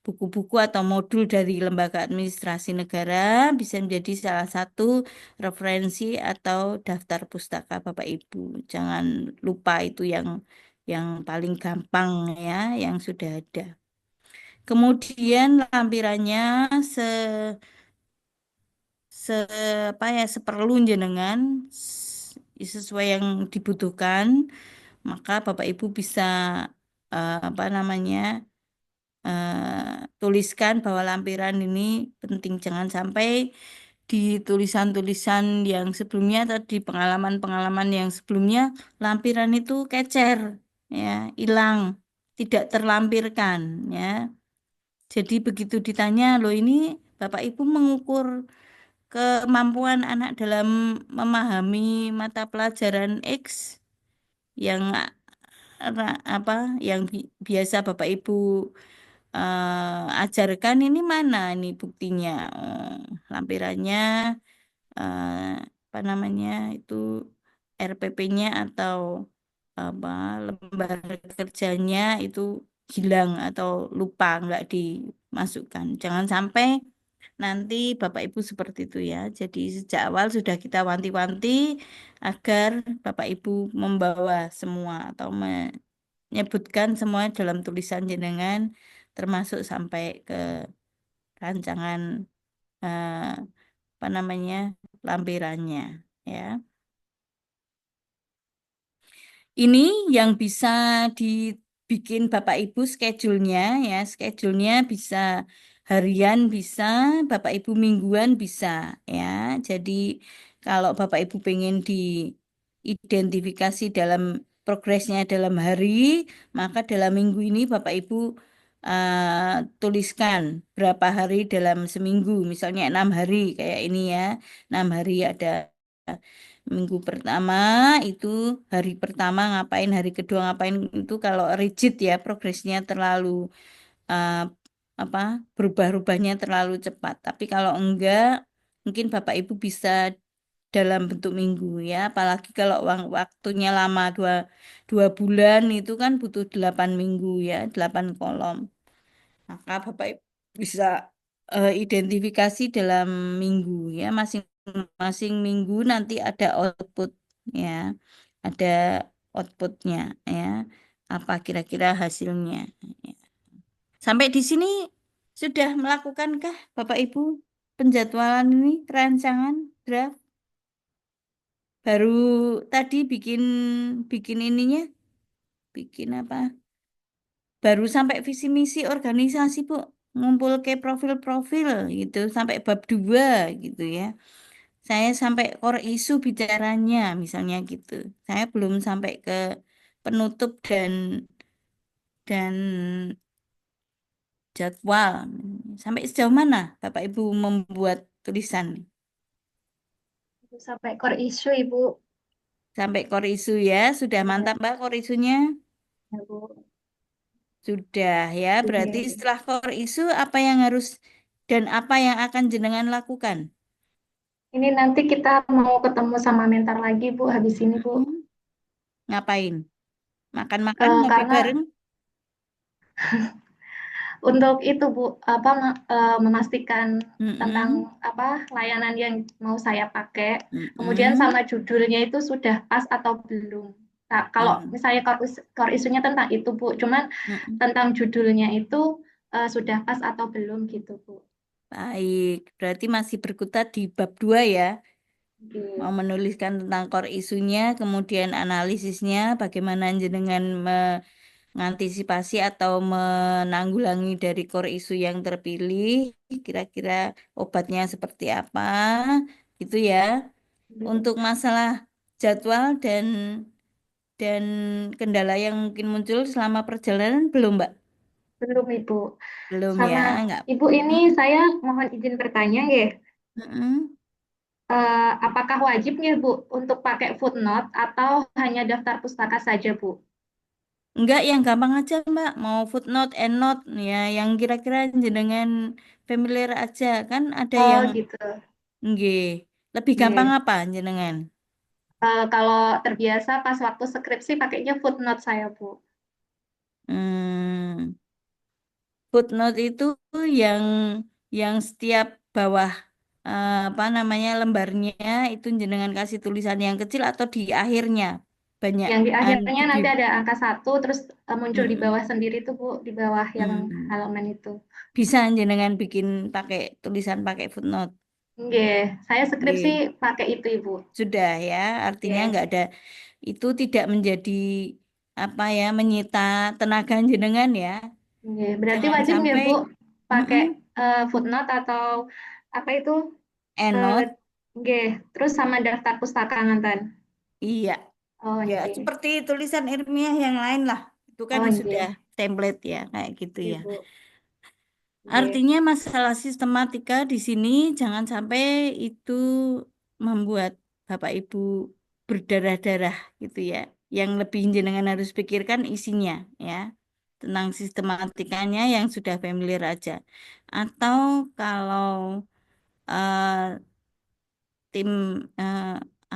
buku-buku atau modul dari Lembaga Administrasi Negara bisa menjadi salah satu referensi atau daftar pustaka Bapak Ibu. Jangan lupa itu yang paling gampang ya, yang sudah ada. Kemudian lampirannya se se apa ya seperlu jenengan sesuai yang dibutuhkan, maka Bapak Ibu bisa apa namanya tuliskan bahwa lampiran ini penting. Jangan sampai di tulisan-tulisan yang sebelumnya atau di pengalaman-pengalaman yang sebelumnya lampiran itu kecer, ya, hilang, tidak terlampirkan, ya. Jadi begitu ditanya, loh ini Bapak Ibu mengukur kemampuan anak dalam memahami mata pelajaran X yang apa yang biasa Bapak Ibu ajarkan ini mana ini buktinya. Lampirannya eh, apa namanya itu RPP-nya atau apa lembar kerjanya itu hilang atau lupa nggak dimasukkan. Jangan sampai nanti Bapak Ibu seperti itu ya. Jadi sejak awal sudah kita wanti-wanti agar Bapak Ibu membawa semua atau menyebutkan semua dalam tulisan jenengan termasuk sampai ke rancangan eh, apa namanya lampirannya ya. Ini yang bisa dibikin Bapak Ibu schedule-nya ya. Schedule-nya bisa harian bisa, Bapak Ibu mingguan bisa ya. Jadi kalau Bapak Ibu pengen diidentifikasi dalam progresnya dalam hari, maka dalam minggu ini Bapak Ibu tuliskan berapa hari dalam seminggu. Misalnya 6 hari kayak ini ya. 6 hari ada minggu pertama itu hari pertama ngapain, hari kedua ngapain itu kalau rigid ya progresnya terlalu eh, apa berubah-ubahnya terlalu cepat. Tapi kalau enggak, mungkin Bapak Ibu bisa dalam bentuk minggu ya. Apalagi kalau waktunya lama 2 bulan itu kan butuh 8 minggu ya, 8 kolom. Maka Bapak Ibu bisa identifikasi dalam minggu ya, masing-masing minggu nanti ada output ya, ada outputnya ya, apa kira-kira hasilnya. Ya. Sampai di sini sudah melakukankah Bapak Ibu penjadwalan ini, rancangan draft? Baru tadi bikin bikin ininya, bikin apa? Baru sampai visi misi organisasi, Bu. Ngumpul ke profil-profil gitu sampai bab 2 gitu ya. Saya sampai core isu bicaranya misalnya gitu. Saya belum sampai ke penutup dan jadwal. Sampai sejauh mana Bapak Ibu membuat tulisan? Sampai core issue, Ibu. Sampai core isu ya. Sudah mantap Mbak core isunya? Ya, Bu. Sudah ya. Berarti Iya. setelah core isu apa yang harus dan apa yang akan jenengan lakukan? Ini nanti kita mau ketemu sama mentor lagi, Bu, habis ini, Bu. Ngapain? Makan-makan, ngopi Karena bareng? untuk itu, Bu, memastikan tentang Mm-mm. apa layanan yang mau saya pakai, Mm-mm. kemudian sama judulnya itu sudah pas atau belum. Nah, kalau misalnya core isunya tentang itu, Bu, cuman Mm-mm. tentang judulnya itu sudah pas atau belum gitu, Bu. Baik, berarti masih berkutat di bab 2 ya. Iya. Mau menuliskan tentang core isunya, kemudian analisisnya, bagaimana jenengan mengantisipasi atau menanggulangi dari core isu yang terpilih, kira-kira obatnya seperti apa, gitu ya. Untuk masalah jadwal dan kendala yang mungkin muncul selama perjalanan belum, Mbak? Belum Ibu. Belum ya, Sama nggak. Ibu ini saya mohon izin bertanya ya. Mm-mm. Apakah wajib ya Bu untuk pakai footnote atau hanya daftar pustaka saja Bu? Enggak, yang gampang aja, Mbak. Mau footnote, endnote, ya, yang kira-kira jenengan familiar aja. Kan ada Oh yang, gitu. nggih, lebih gampang Nggih. apa jenengan? Kalau terbiasa pas waktu skripsi pakainya footnote saya Bu. Hmm, footnote itu yang setiap bawah apa namanya lembarnya itu jenengan kasih tulisan yang kecil atau di akhirnya banyak Yang di akhirnya gede. nanti ada angka 1, terus muncul di Mm-mm. bawah sendiri tuh Bu, di bawah yang Hmm. halaman itu. Bisa jenengan bikin pakai tulisan pakai footnote. Nggih, saya skripsi Nggih. pakai itu Ibu. Sudah ya, artinya Nggih. nggak ada itu tidak menjadi apa ya menyita tenaga jenengan ya. Nggih, berarti Jangan wajib nggak sampai Bu pakai mm-mm, footnote atau apa itu? Eh, endnote. nggih, terus sama daftar pustaka nganten. Iya. Oh Ya, nggih. seperti tulisan ilmiah yang lain lah. Itu kan Oh sudah nggih. template ya, kayak gitu Nggih ya. Bu. Nggih. Artinya masalah sistematika di sini jangan sampai itu membuat Bapak Ibu berdarah-darah gitu ya. Yang lebih jenengan harus pikirkan isinya ya. Tentang sistematikanya yang sudah familiar aja. Atau kalau eh, tim eh,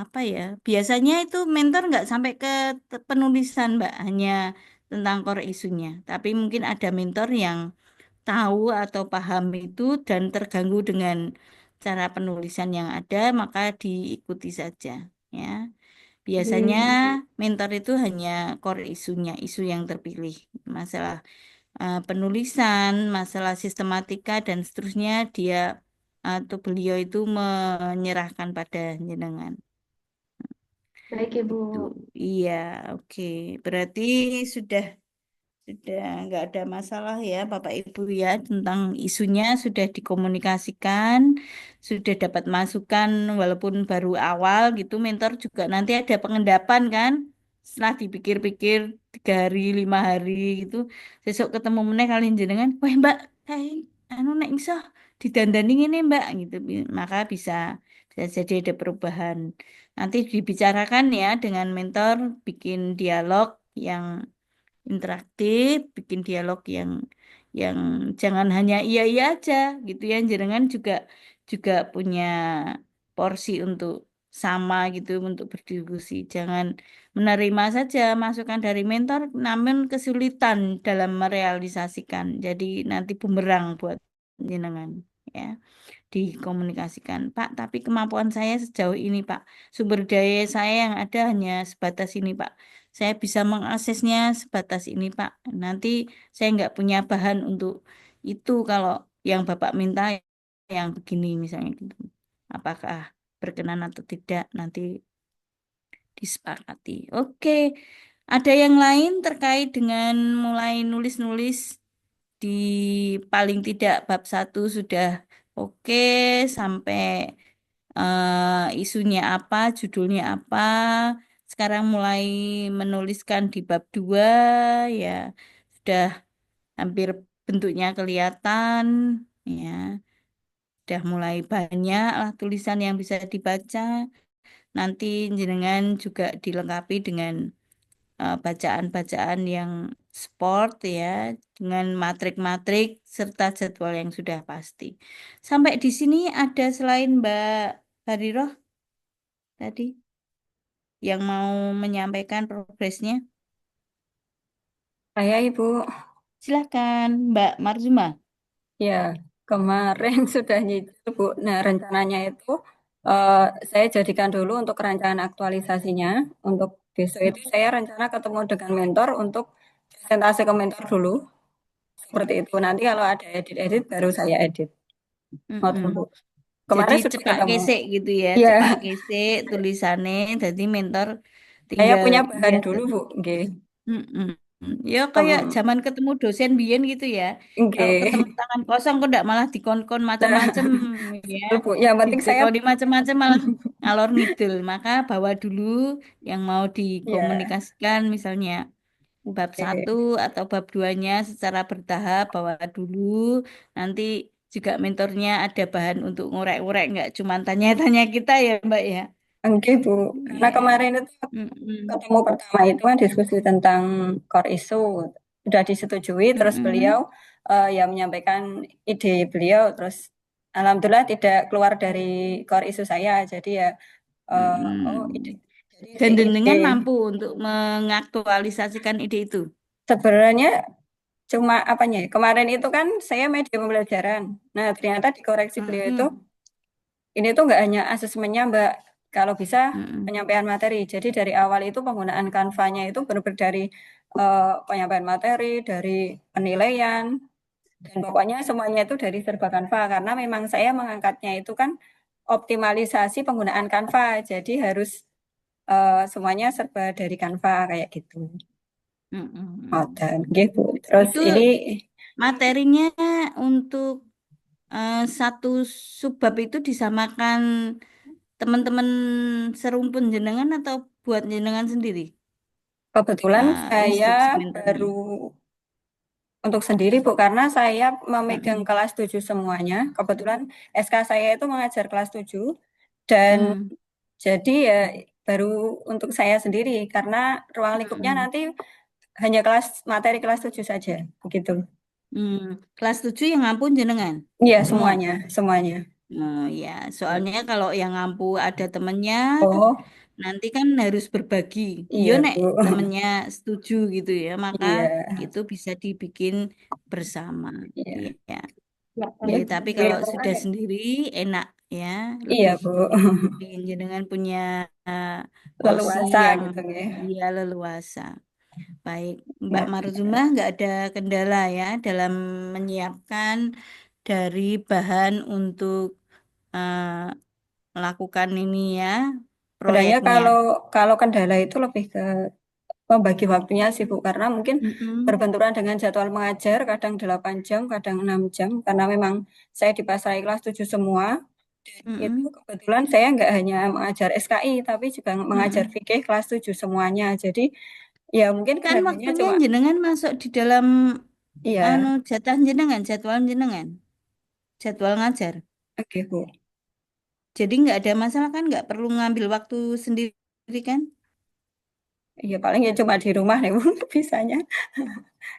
apa ya? Biasanya itu mentor nggak sampai ke penulisan, Mbak, hanya tentang core isunya. Tapi mungkin ada mentor yang tahu atau paham itu dan terganggu dengan cara penulisan yang ada, maka diikuti saja. Ya, biasanya Nggih. mentor itu hanya core isunya, isu yang terpilih, masalah penulisan, masalah sistematika dan seterusnya dia atau beliau itu menyerahkan pada jenengan. Baik Ibu. Itu, iya, oke. Berarti sudah nggak ada masalah ya Bapak Ibu ya tentang isunya sudah dikomunikasikan, sudah dapat masukan walaupun baru awal gitu. Mentor juga nanti ada pengendapan kan. Setelah dipikir-pikir 3 hari, 5 hari gitu, besok ketemu meneh kalian jenengan, wah Mbak, kayak anu nek iso didandani ini Mbak gitu. Maka bisa bisa jadi ada perubahan. Nanti dibicarakan ya dengan mentor, bikin dialog yang interaktif, bikin dialog yang jangan hanya iya iya aja gitu ya. Jangan juga juga punya porsi untuk sama gitu untuk berdiskusi. Jangan menerima saja masukan dari mentor namun kesulitan dalam merealisasikan. Jadi nanti bumerang buat jenengan ya dikomunikasikan. Pak, tapi kemampuan saya sejauh ini, Pak. Sumber daya saya yang ada hanya sebatas ini, Pak. Saya bisa mengaksesnya sebatas ini, Pak. Nanti saya nggak punya bahan untuk itu kalau yang Bapak minta yang begini misalnya gitu. Apakah berkenan atau tidak nanti disepakati. Oke. Ada yang lain terkait dengan mulai nulis-nulis di paling tidak bab 1 sudah oke sampai isunya apa, judulnya apa. Sekarang mulai menuliskan di bab 2 ya sudah hampir bentuknya kelihatan ya. Sudah mulai banyak lah tulisan yang bisa dibaca. Nanti jenengan juga dilengkapi dengan bacaan-bacaan yang sport ya, dengan matrik-matrik serta jadwal yang sudah pasti. Sampai di sini ada selain Mbak Bariroh tadi yang mau menyampaikan progresnya. Saya Ibu, Silakan Mbak Marzuma. ya kemarin sudah nyicil Bu. Nah rencananya itu eh, saya jadikan dulu untuk rancangan aktualisasinya. Untuk besok itu saya rencana ketemu dengan mentor untuk presentasi ke mentor dulu. Seperti itu. Nanti kalau ada edit-edit baru saya edit. Ngoten Mm-mm. Bu. Jadi Kemarin sudah cepak ketemu. gesek gitu ya, Iya, cepak gesek tulisannya. Jadi mentor saya tinggal punya bahan lihat. dulu Bu. Nggih. Mm-mm. Ya kayak Tem, zaman ketemu dosen biyen gitu ya. Kalau ketemu nggih. tangan kosong kok ndak malah dikon-kon Nah, macam-macam ya. betul, Bu. Yang penting saya Ditekoni macam-macam malah ngalor ngidul. Maka bawa dulu yang mau Ya, dikomunikasikan, misalnya bab oke. 1 atau bab 2-nya secara bertahap, bawa dulu. Nanti juga mentornya ada bahan untuk ngorek-ngorek, nggak cuma tanya-tanya kita ya, Mbak ya. Oke, Bu. Karena Iya. kemarin itu Mm-mm. ketemu pertama itu kan diskusi tentang core issue. Sudah disetujui, terus beliau Mm-mm. ya menyampaikan ide beliau, terus alhamdulillah tidak keluar dari core issue saya. Jadi ya, oh ide. Mm-mm. Jadi Dan ide jenengan mampu untuk mengaktualisasikan ide itu. sebenarnya cuma apanya ya? Kemarin itu kan saya media pembelajaran. Nah, ternyata dikoreksi beliau itu Mm-mm. ini tuh nggak hanya asesmennya, Mbak. Kalau bisa Mm-mm. penyampaian materi. Jadi dari awal itu penggunaan Canva-nya itu benar-benar dari penyampaian materi, dari penilaian, dan pokoknya semuanya itu dari serba Canva. Karena memang saya mengangkatnya itu kan optimalisasi penggunaan Canva. Jadi harus semuanya serba dari Canva kayak gitu. Mm-mm. Oh, dan gitu. Terus Itu ini materinya untuk satu subbab itu disamakan teman-teman serumpun jenengan atau buat jenengan sendiri? kebetulan saya Instruksi mentornya. baru untuk sendiri, Bu, karena saya memegang Mm-mm. kelas 7 semuanya. Kebetulan SK saya itu mengajar kelas 7 dan Mm. jadi ya baru untuk saya sendiri karena ruang lingkupnya Mm-mm. nanti hanya kelas materi kelas 7 saja, begitu. Kelas 7 yang ngampun jenengan Iya, semua. semuanya. Oh ya, soalnya kalau yang ngampu ada temennya, Oh, nanti kan harus berbagi. Yo iya, nek Bu. temennya setuju gitu ya, maka Iya, itu bisa dibikin bersama. iya. Iya. Iya, Tapi Bu. kalau sudah sendiri enak ya, Iya, lebih Bu. bikin jenengan punya eh, porsi Leluasa yang gitu ya. dia leluasa. Baik, Mbak Ya. Marzumah nggak ada kendala ya dalam menyiapkan dari bahan untuk eh, melakukan ini ya, Sebenarnya proyeknya. kalau kendala itu lebih ke membagi waktunya sih, Bu, karena mungkin Mm-mm. berbenturan dengan jadwal mengajar, kadang 8 jam, kadang 6 jam, karena memang saya dipasrai kelas 7 semua. Itu Mm-mm. kebetulan saya nggak hanya mengajar SKI, tapi juga mengajar Mm-mm. fikih kelas 7 semuanya. Jadi ya mungkin Kan kendalanya waktunya cuma, jenengan masuk di dalam iya, jatah jenengan, jadwal jenengan, jadwal ngajar. oke, Bu. Jadi nggak ada masalah kan, nggak perlu ngambil waktu sendiri kan? Iya, paling ya cuma di rumah nih, Bu, bisanya.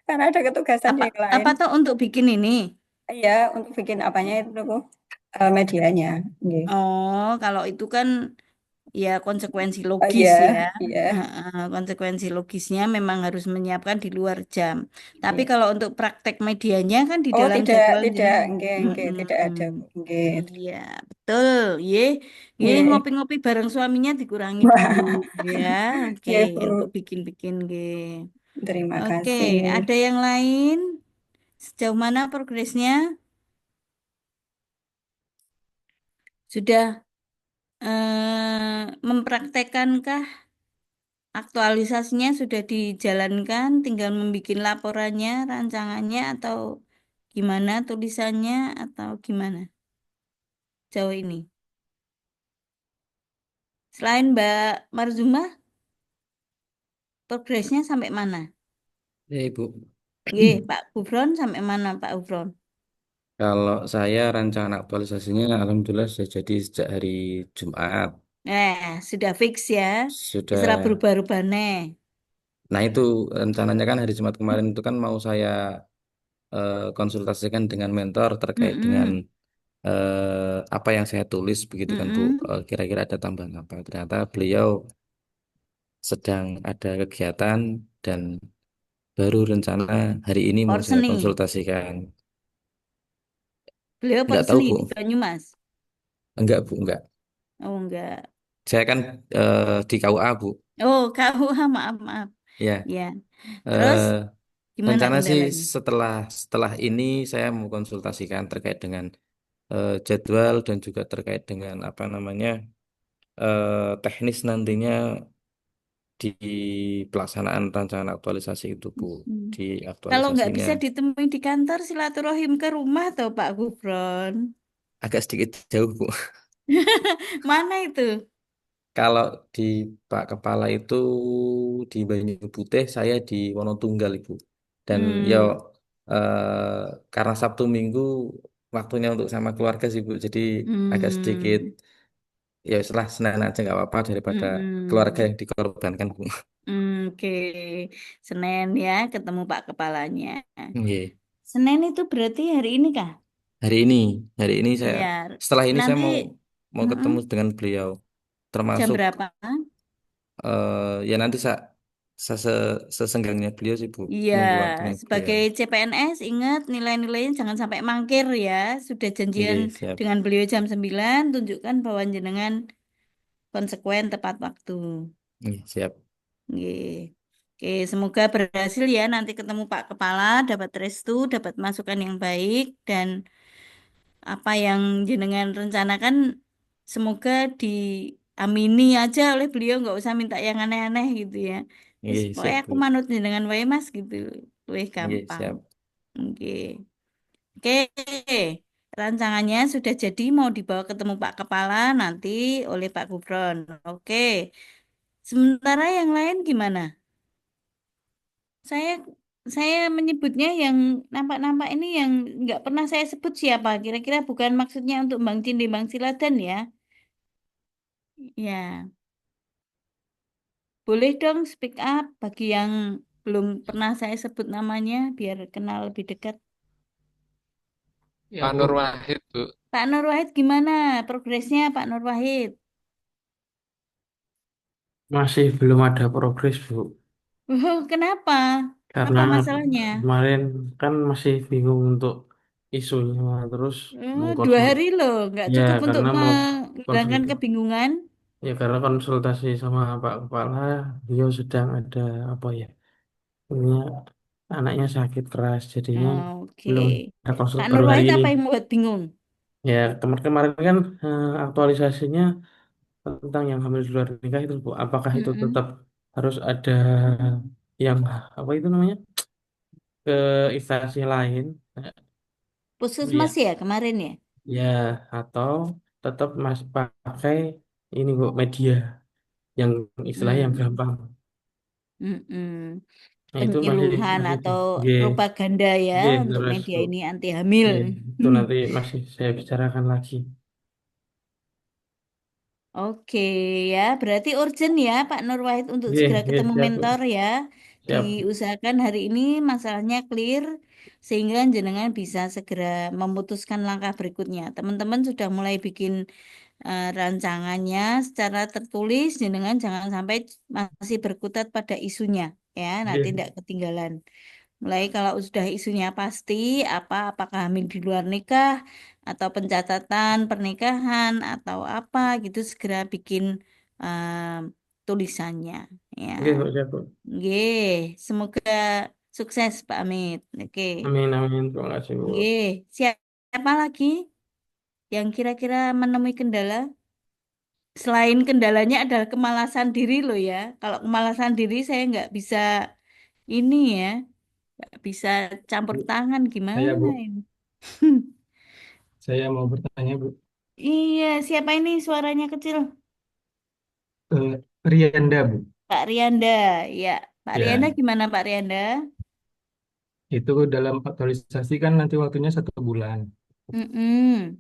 Karena ada ketugasan Apa yang lain. apa tuh untuk bikin ini? Iya, untuk bikin apanya itu, Bu, medianya. Iya. Oh, kalau itu kan ya konsekuensi Oh logis iya, ya. iya, Konsekuensi logisnya memang harus menyiapkan di luar jam. Tapi iya. kalau untuk praktek medianya kan di Oh dalam tidak, jadwal tidak, jenengan. enggak, tidak ada, Bu. Mm-mm. Enggak. Iya, betul. Ye, ye Iya. ngopi-ngopi bareng suaminya dikurangi dulu Wah, ya. Oke, iya, untuk Bu. bikin-bikin ge. Terima Oke, kasih. ada yang lain? Sejauh mana progresnya? Sudah mempraktekkankah? Aktualisasinya sudah dijalankan, tinggal membuat laporannya, rancangannya, atau gimana tulisannya, atau gimana jauh ini. Selain Mbak Marzumah, progresnya sampai mana? Ya, Ibu. Pak Gufron sampai mana Pak Gufron? Kalau saya rancangan aktualisasinya alhamdulillah sudah jadi sejak hari Jumat. Sudah fix ya. Isra Sudah. berubah-ubah nih. Nah, itu rencananya kan hari Jumat kemarin itu kan mau saya konsultasikan dengan mentor terkait dengan Mm-mm. apa yang saya tulis begitu kan Bu. Mm-mm. Kira-kira ada tambahan apa. Ternyata beliau sedang ada kegiatan dan baru rencana hari ini mau saya Porseni. konsultasikan. Beliau Enggak tahu Porseni Bu. di Banyumas. Enggak Bu, enggak. Oh enggak. Saya kan di KUA Bu. Oh, kau maaf maaf. Ya. Ya. Terus eh, gimana Rencana sih kendalanya? setelah setelah ini saya mau konsultasikan terkait dengan jadwal dan juga terkait dengan apa namanya teknis nantinya di pelaksanaan rancangan aktualisasi itu Bu, Hmm. di Kalau nggak aktualisasinya bisa ditemui di kantor, silaturahim ke rumah atau Pak Gufron. agak sedikit jauh Bu. Mana itu? kalau di Pak Kepala itu di Banyu Putih, saya di Wonotunggal, Ibu. Dan yo Hmm, karena Sabtu Minggu waktunya untuk sama keluarga sih, Bu. Jadi agak sedikit hmm, ya setelah Senin aja nggak apa-apa daripada keluarga hmm, yang dikorbankan, Bu. oke. Senin ya, ketemu Pak Kepalanya. Iya. Senin itu berarti hari ini kah? Hari ini, hari ini saya Iya. setelah ini saya Nanti mau mau mm-mm, ketemu dengan beliau, jam termasuk berapa? ya nanti saya sesenggangnya beliau sih, Bu, Iya, nunggu waktunya beliau. sebagai CPNS ingat nilai-nilainya jangan sampai mangkir ya. Sudah janjian Iya, siap. dengan beliau jam 9, tunjukkan bahwa jenengan konsekuen tepat waktu. Iya, siap. Oke. Oke, semoga berhasil ya nanti ketemu Pak Kepala, dapat restu, dapat masukan yang baik dan apa yang jenengan rencanakan semoga diamini aja oleh beliau, nggak usah minta yang aneh-aneh gitu ya. Terus Iya, pokoknya siap, aku Bu. manut jenengan wae Mas gitu. Lebih Iya, gampang. siap. Oke. Oke. Rancangannya sudah jadi mau dibawa ketemu Pak Kepala nanti oleh Pak Gufron. Oke. Sementara yang lain gimana? Saya saya menyebutnya yang nampak-nampak ini yang nggak pernah saya sebut siapa. Kira-kira bukan maksudnya untuk Bang Cindi, Bang Siladan ya. Ya, boleh dong speak up bagi yang belum pernah saya sebut namanya biar kenal lebih dekat. Pak Nur Wahid, Bu. Pak Nur Wahid gimana progresnya Pak Nur Wahid? Masih belum ada progres, Bu. Oh, kenapa? Karena Apa masalahnya? kemarin kan masih bingung untuk isunya, terus Oh, mau 2 hari loh, nggak ya cukup untuk karena mau menghilangkan konsultasi, kebingungan. ya karena konsultasi sama Pak Kepala, dia sedang ada apa ya, punya anaknya sakit keras, jadinya Oke. belum ada konsul Pak Nur baru hari Wahid ini. apa yang membuat bingung? Ya kemarin-kemarin kan aktualisasinya tentang yang hamil di luar nikah itu, Bu. Apakah itu Mm-mm. tetap harus ada yang apa itu namanya, ke instansi lain? Puskesmas Ya, ya kemarin ya? ya, atau tetap masih pakai ini, Bu, media yang istilahnya yang Hmm. gampang. Mm-mm. Nah, itu masih Penyuluhan masih atau G, propaganda ya G, untuk beres, media Bu. ini anti hamil. G, itu nanti masih saya bicarakan lagi. Oke ya, berarti urgent ya Pak Nur Wahid untuk G, segera G, ketemu siap, Bu. mentor ya. Siap. Diusahakan hari ini masalahnya clear sehingga jenengan bisa segera memutuskan langkah berikutnya. Teman-teman sudah mulai bikin rancangannya secara tertulis, jenengan jangan sampai masih berkutat pada isunya ya, nanti G. tidak ketinggalan. Mulai kalau sudah isunya pasti apakah hamil di luar nikah atau pencatatan pernikahan atau apa gitu segera bikin tulisannya ya. G, Bu, siap, Bu. Nggih, semoga sukses Pak Amit. Oke. Amin, amin. Terima kasih, Bu. Nggih, siapa lagi yang kira-kira menemui kendala? Selain kendalanya adalah kemalasan diri loh ya. Kalau kemalasan diri saya nggak bisa ini ya, nggak bisa campur Bu, tangan saya gimana Bu, ini. saya mau bertanya Bu. Iya, siapa ini suaranya kecil? Rianda Bu. Pak Rianda. Ya, Pak Rianda Ya, gimana Pak Rianda? itu dalam aktualisasi kan nanti waktunya 1 bulan. Mm-mm.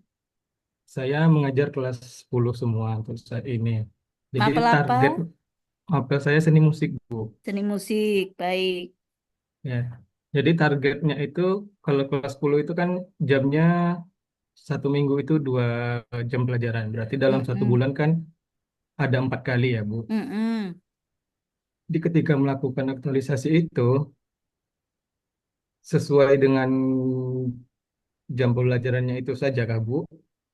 Saya mengajar kelas 10 semua untuk saat ini. Jadi Mapel apa? target apel saya seni musik Bu. Seni musik, baik. Ya, jadi targetnya itu kalau kelas 10 itu kan jamnya 1 minggu itu 2 jam pelajaran. Berarti dalam satu Mm-mm. bulan kan ada 4 kali ya Bu. Mm-mm. Jadi ketika melakukan aktualisasi itu sesuai dengan jam pembelajarannya itu saja Kak Bu,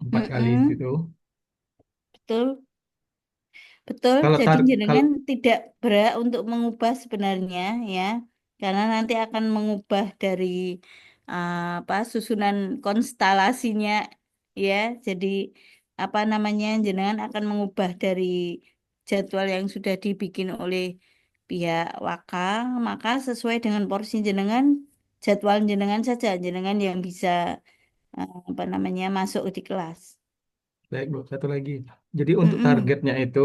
4 kali Mm-mm. itu. Betul. Betul, Kalau jadi tar jenengan kalau tidak berhak untuk mengubah sebenarnya ya, karena nanti akan mengubah dari apa susunan konstelasinya ya. Jadi apa namanya jenengan akan mengubah dari jadwal yang sudah dibikin oleh pihak Wakang, maka sesuai dengan porsi jenengan, jadwal jenengan saja, jenengan yang bisa apa namanya masuk di kelas. baik Bu, satu lagi. Jadi untuk Mm-mm. targetnya itu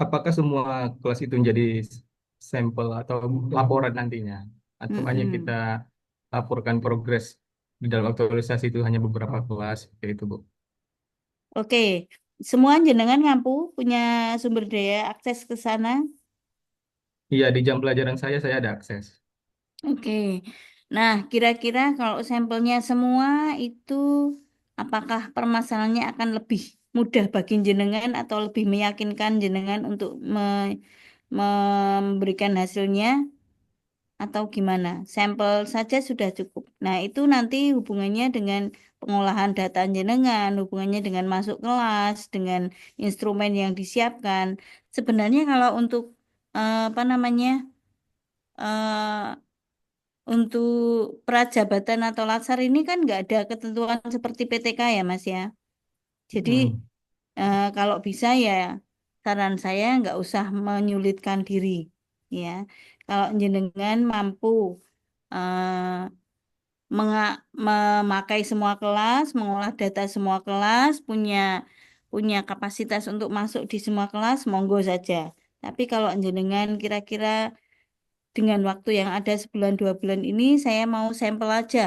apakah semua kelas itu menjadi sampel atau laporan nantinya, atau hanya kita Mm-mm. laporkan progres di dalam aktualisasi itu hanya beberapa kelas, kayak itu, Bu. Oke, semua jenengan ngampu punya sumber daya akses ke sana. Iya, di jam pelajaran saya ada akses. Oke, nah kira-kira kalau sampelnya semua itu apakah permasalahannya akan lebih mudah bagi jenengan atau lebih meyakinkan jenengan untuk memberikan hasilnya atau gimana? Sampel saja sudah cukup. Nah, itu nanti hubungannya dengan pengolahan data jenengan, hubungannya dengan masuk kelas, dengan instrumen yang disiapkan. Sebenarnya kalau untuk apa namanya? eh, untuk prajabatan atau latsar ini kan nggak ada ketentuan seperti PTK ya, Mas ya. Jadi Hmm. kalau bisa ya saran saya nggak usah menyulitkan diri, ya. Kalau jenengan mampu eh, memakai semua kelas, mengolah data semua kelas, punya punya kapasitas untuk masuk di semua kelas, monggo saja. Tapi kalau jenengan kira-kira dengan waktu yang ada sebulan 2 bulan ini, saya mau sampel aja.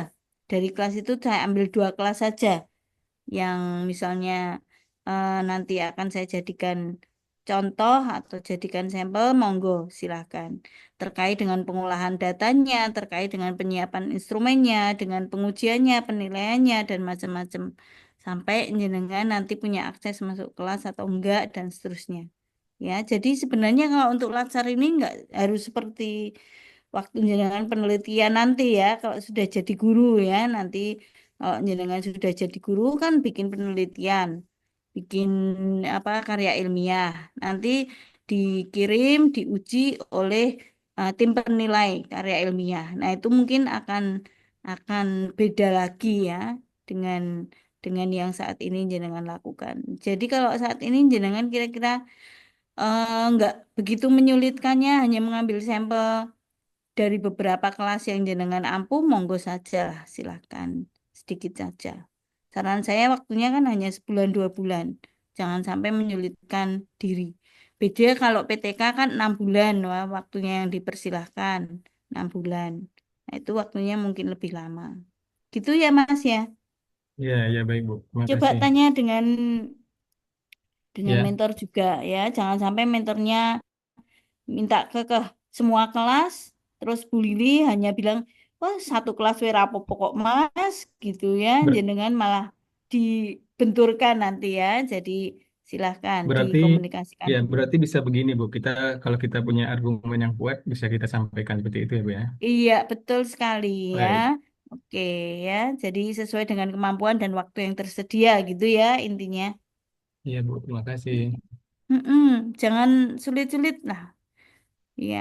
Dari kelas itu saya ambil 2 kelas saja yang misalnya nanti akan saya jadikan contoh atau jadikan sampel, monggo silahkan. Terkait dengan pengolahan datanya, terkait dengan penyiapan instrumennya, dengan pengujiannya, penilaiannya, dan macam-macam. Sampai jenengan nanti punya akses masuk kelas atau enggak, dan seterusnya. Ya, jadi sebenarnya kalau untuk latsar ini enggak harus seperti waktu jenengan penelitian nanti ya, kalau sudah jadi guru ya, nanti kalau jenengan sudah jadi guru kan bikin penelitian, bikin apa karya ilmiah. Nanti dikirim, diuji oleh tim penilai karya ilmiah. Nah, itu mungkin akan beda lagi ya dengan yang saat ini jenengan lakukan. Jadi kalau saat ini jenengan kira-kira nggak begitu menyulitkannya, hanya mengambil sampel dari beberapa kelas yang jenengan ampu, monggo saja, silakan sedikit saja. Saran saya waktunya kan hanya sebulan 2 bulan, jangan sampai menyulitkan diri. Beda kalau PTK kan 6 bulan, wah, waktunya yang dipersilahkan 6 bulan. Nah, itu waktunya mungkin lebih lama. Gitu ya Mas ya. Ya, ya baik, Bu. Terima Coba kasih. tanya dengan Ya, mentor juga ya, jangan sampai mentornya minta ke semua kelas, terus Bu Lili hanya bilang, wah satu kelas we rapopo kok Mas, gitu ya, ber- jenengan malah dibenturkan nanti ya, jadi silahkan berarti dikomunikasikan ya dulu. berarti bisa begini, Bu. Kalau kita punya argumen yang kuat bisa kita sampaikan seperti itu ya, Bu ya. Iya, betul sekali ya. Baik. Oke ya, jadi sesuai dengan kemampuan dan waktu yang tersedia gitu ya intinya. Iya, Bu. Terima kasih. Mm-mm, jangan sulit-sulit lah. Ya,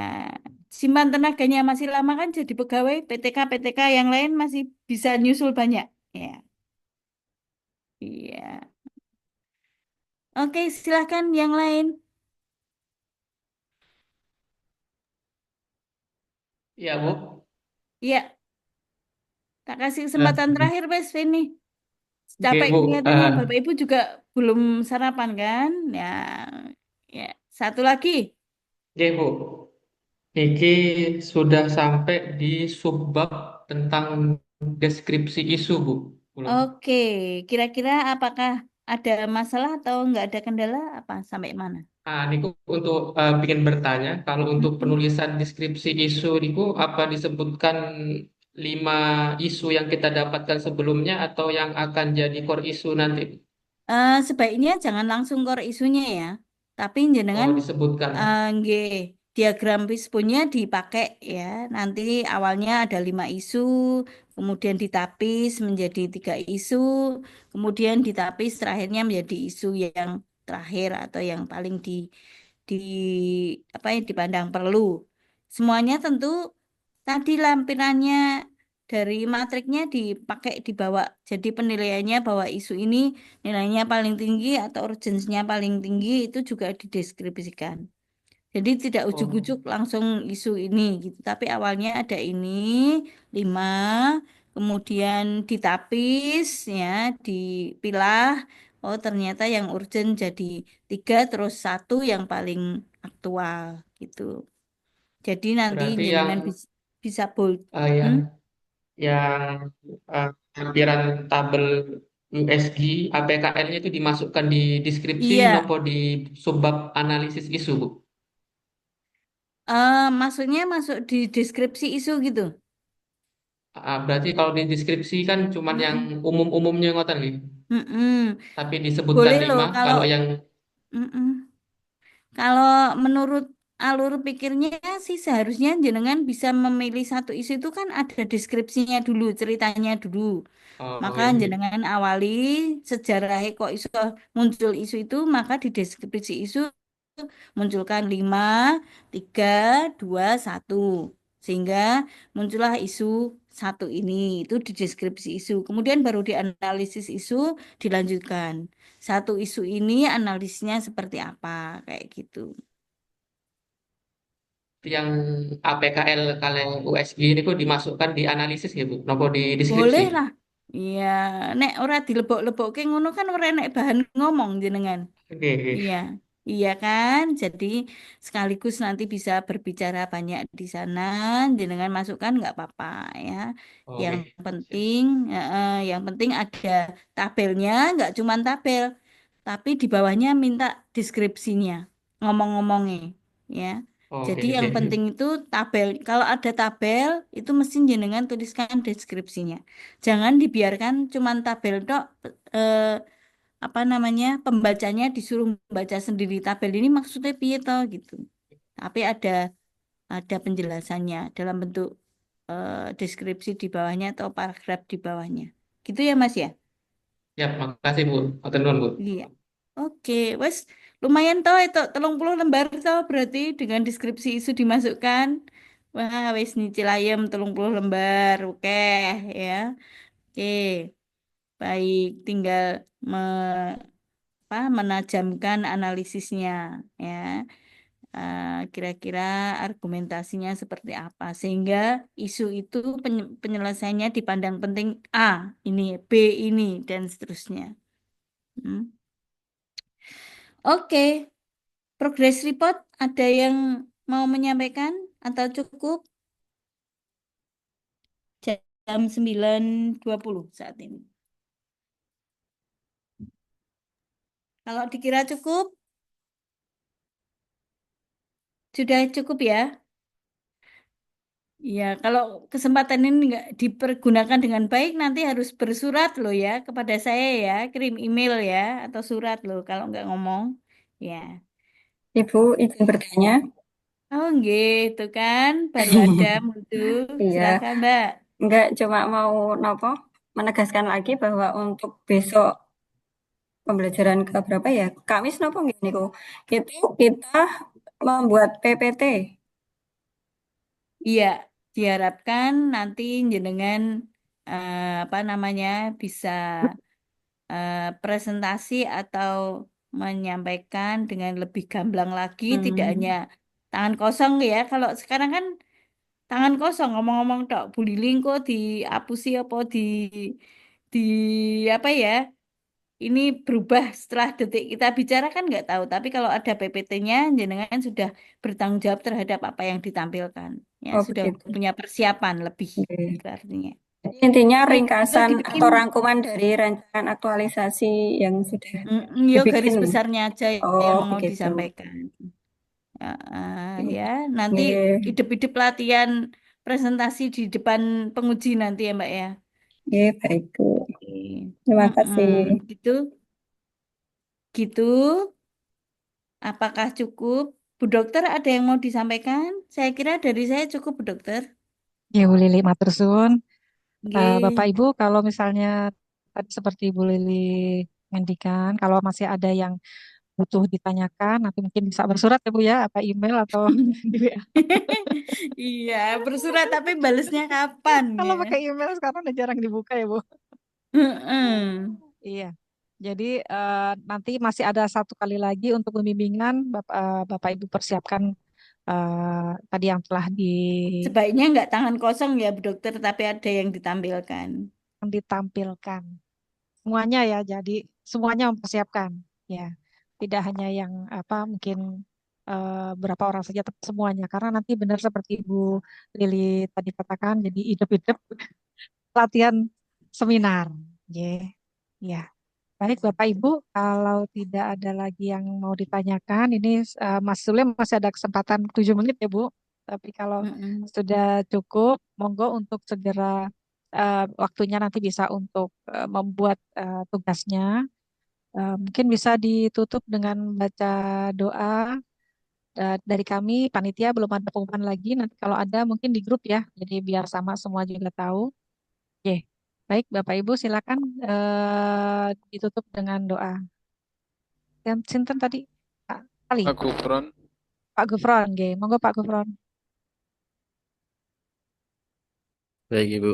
simpan tenaganya masih lama kan jadi pegawai PTK yang lain masih bisa nyusul banyak. Ya, iya. Oke, silahkan yang lain. Ya, Bu. Ya, tak kasih Eh, kesempatan terakhir, Wes ini. Oke, Capek Bu. kelihatannya Bapak Ibu juga belum sarapan kan? Ya, ya. Satu lagi. Oke, Bu. Niki sudah sampai di subbab tentang deskripsi isu, Bu. Belum. Oke, kira-kira apakah ada masalah atau nggak ada kendala apa sampai mana? Niku untuk ingin bertanya, kalau untuk Mm-mm. penulisan deskripsi isu, Niku apa disebutkan 5 isu yang kita dapatkan sebelumnya atau yang akan jadi core isu nanti? Sebaiknya jangan langsung core isunya ya, tapi Oh, jenengan disebutkan. nggih, diagram Wishbone-nya dipakai ya. Nanti awalnya ada 5 isu, kemudian ditapis menjadi 3 isu, kemudian ditapis terakhirnya menjadi isu yang terakhir atau yang paling di apa yang dipandang perlu. Semuanya tentu tadi lampirannya dari matriknya dipakai dibawa. Jadi penilaiannya bahwa isu ini nilainya paling tinggi atau urgensinya paling tinggi itu juga dideskripsikan. Jadi tidak Oh, ujuk-ujuk langsung isu ini gitu. Tapi awalnya ada ini 5, kemudian ditapis ya, dipilah. oh ternyata yang urgent jadi 3 terus 1 yang paling aktual gitu. Jadi nanti Berarti yang jenengan bisa bold. ya, Hmm? yang lampiran tabel USG APKL-nya itu dimasukkan di deskripsi Iya, nopo di subbab analisis isu, Bu. maksudnya masuk di deskripsi isu gitu. Berarti kalau di deskripsi kan cuman yang Mm-mm. umum-umumnya ngoten nggih. Mm-mm. Tapi disebutkan Boleh loh 5 kalau kalau yang mm-mm. Kalau menurut alur pikirnya sih seharusnya jenengan bisa memilih satu isu itu kan ada deskripsinya dulu, ceritanya dulu. oh Maka ya nggih. jenengan awali sejarah kok isu muncul isu itu, maka di deskripsi isu munculkan 5, 3, 2, 1. Sehingga muncullah isu satu ini, itu di deskripsi isu. Kemudian baru dianalisis isu, dilanjutkan. Satu isu ini analisisnya seperti apa, kayak gitu. Yang APKL kalian USG ini kok dimasukkan di analisis ya Bu, nopo di deskripsi. Boleh lah. Iya, nek ora dilebok-lebokke ngono kan ora enek bahan ngomong jenengan. Oke, oke. Iya, iya kan? Jadi sekaligus nanti bisa berbicara banyak di sana, jenengan masukkan nggak apa-apa ya. Yang Oke. penting, yang penting ada tabelnya, nggak cuma tabel, tapi di bawahnya minta deskripsinya, ngomong-ngomongnya, ya. Oke, Jadi yang siap, siap. penting itu tabel. Kalau ada tabel, itu mesti jenengan tuliskan deskripsinya. Jangan dibiarkan cuma tabel tok. eh, apa namanya pembacanya disuruh membaca sendiri tabel ini maksudnya piye toh gitu. Tapi ada penjelasannya dalam bentuk deskripsi di bawahnya atau paragraf di bawahnya. Gitu ya Mas ya? Siap, makasih Bu. Matur nuwun Bu. Iya. Oke, wes lumayan toh itu 30 lembar toh berarti dengan deskripsi isu dimasukkan. Wah, wes nyicil ayam 30 lembar. Oke, ya. Oke, baik. Tinggal me menajamkan analisisnya ya. Kira-kira argumentasinya seperti apa sehingga isu itu penyelesaiannya dipandang penting A ini B ini dan seterusnya. Hmm. Oke, progress report ada yang mau menyampaikan atau cukup jam 9.20 saat ini. Kalau dikira cukup, sudah cukup ya. Ya, kalau kesempatan ini nggak dipergunakan dengan baik, nanti harus bersurat loh ya kepada saya ya, kirim email ya atau surat loh kalau nggak ngomong. Ya, Ibu izin bertanya. oh gitu kan, baru ada muncul. Iya, Silakan Mbak. enggak cuma mau nopo menegaskan lagi bahwa untuk besok pembelajaran ke berapa ya? Kamis nopo nggih niku. Itu kita membuat PPT. Iya, diharapkan nanti jenengan apa namanya bisa presentasi atau menyampaikan dengan lebih gamblang lagi, tidak hanya tangan kosong ya. Kalau sekarang kan tangan kosong ngomong-ngomong tok, Bu Liling kok diapusi apa di apa ya? Ini berubah setelah detik kita bicara kan nggak tahu. Tapi kalau ada PPT-nya, jenengan sudah bertanggung jawab terhadap apa yang ditampilkan. Ya, Oh sudah begitu. punya persiapan lebih, Oke. itu artinya. Jadi intinya Baik, itu ringkasan dibikin atau rangkuman dari rancangan aktualisasi yang sudah yo dibikin. garis besarnya aja Oh yang mau begitu. disampaikan. Ya, nanti Oke. hidup-hidup latihan presentasi di depan penguji nanti ya, Mbak ya. Oke, baik Bu. Oke. Terima kasih. Gitu, gitu. Apakah cukup? Bu Dokter ada yang mau disampaikan? Saya kira dari saya cukup, Bu Dokter. Ya, Bu Lili, matur suwun. Bapak Oke. Ibu, kalau misalnya tadi seperti Bu Lili ngendikan, kalau masih ada yang butuh ditanyakan, nanti mungkin bisa bersurat ya Bu ya, apa email atau di WA. Iya, bersurat tapi balesnya kapan Kalau ya? pakai email sekarang udah jarang dibuka ya Bu. Heeh. Iya. Jadi nanti masih ada satu kali lagi untuk pembimbingan Bapak Ibu persiapkan tadi yang telah Sebaiknya nggak tangan kosong ya, Bu Dokter, tapi ada yang ditampilkan. ditampilkan semuanya ya. Jadi semuanya mempersiapkan, ya. Tidak hanya yang mungkin berapa orang saja, tapi semuanya. Karena nanti benar seperti Ibu Lili tadi katakan, jadi hidup-hidup latihan seminar, ya. Ya. Baik Bapak Ibu, kalau tidak ada lagi yang mau ditanyakan, ini Mas Sule masih ada kesempatan 7 menit ya Bu. Tapi kalau sudah cukup, monggo untuk segera waktunya nanti bisa untuk membuat tugasnya. Mungkin bisa ditutup dengan baca doa dari kami, panitia belum ada pengumuman lagi. Nanti kalau ada mungkin di grup ya, jadi biar sama semua juga tahu. Oke, baik Bapak Ibu silakan ditutup dengan doa. Dan sinten tadi Pak Ali, Pak Gufron. Pak Gufron, nggih. Monggo Pak Gufron. Baik Ibu.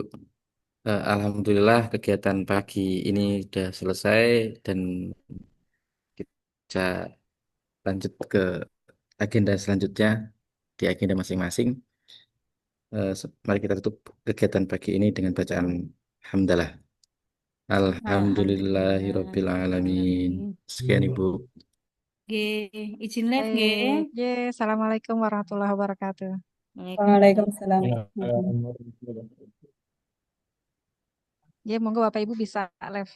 Alhamdulillah kegiatan pagi ini sudah selesai dan kita lanjut ke agenda selanjutnya di agenda masing-masing. Mari kita tutup kegiatan pagi ini dengan bacaan hamdalah. Alhamdulillahirabbil alamin. Sekian Ibu. Nggih, izin live Baik, nggih. ye, Assalamualaikum warahmatullahi wabarakatuh. Waalaikumsalam. Ya, monggo Bapak Ibu bisa live.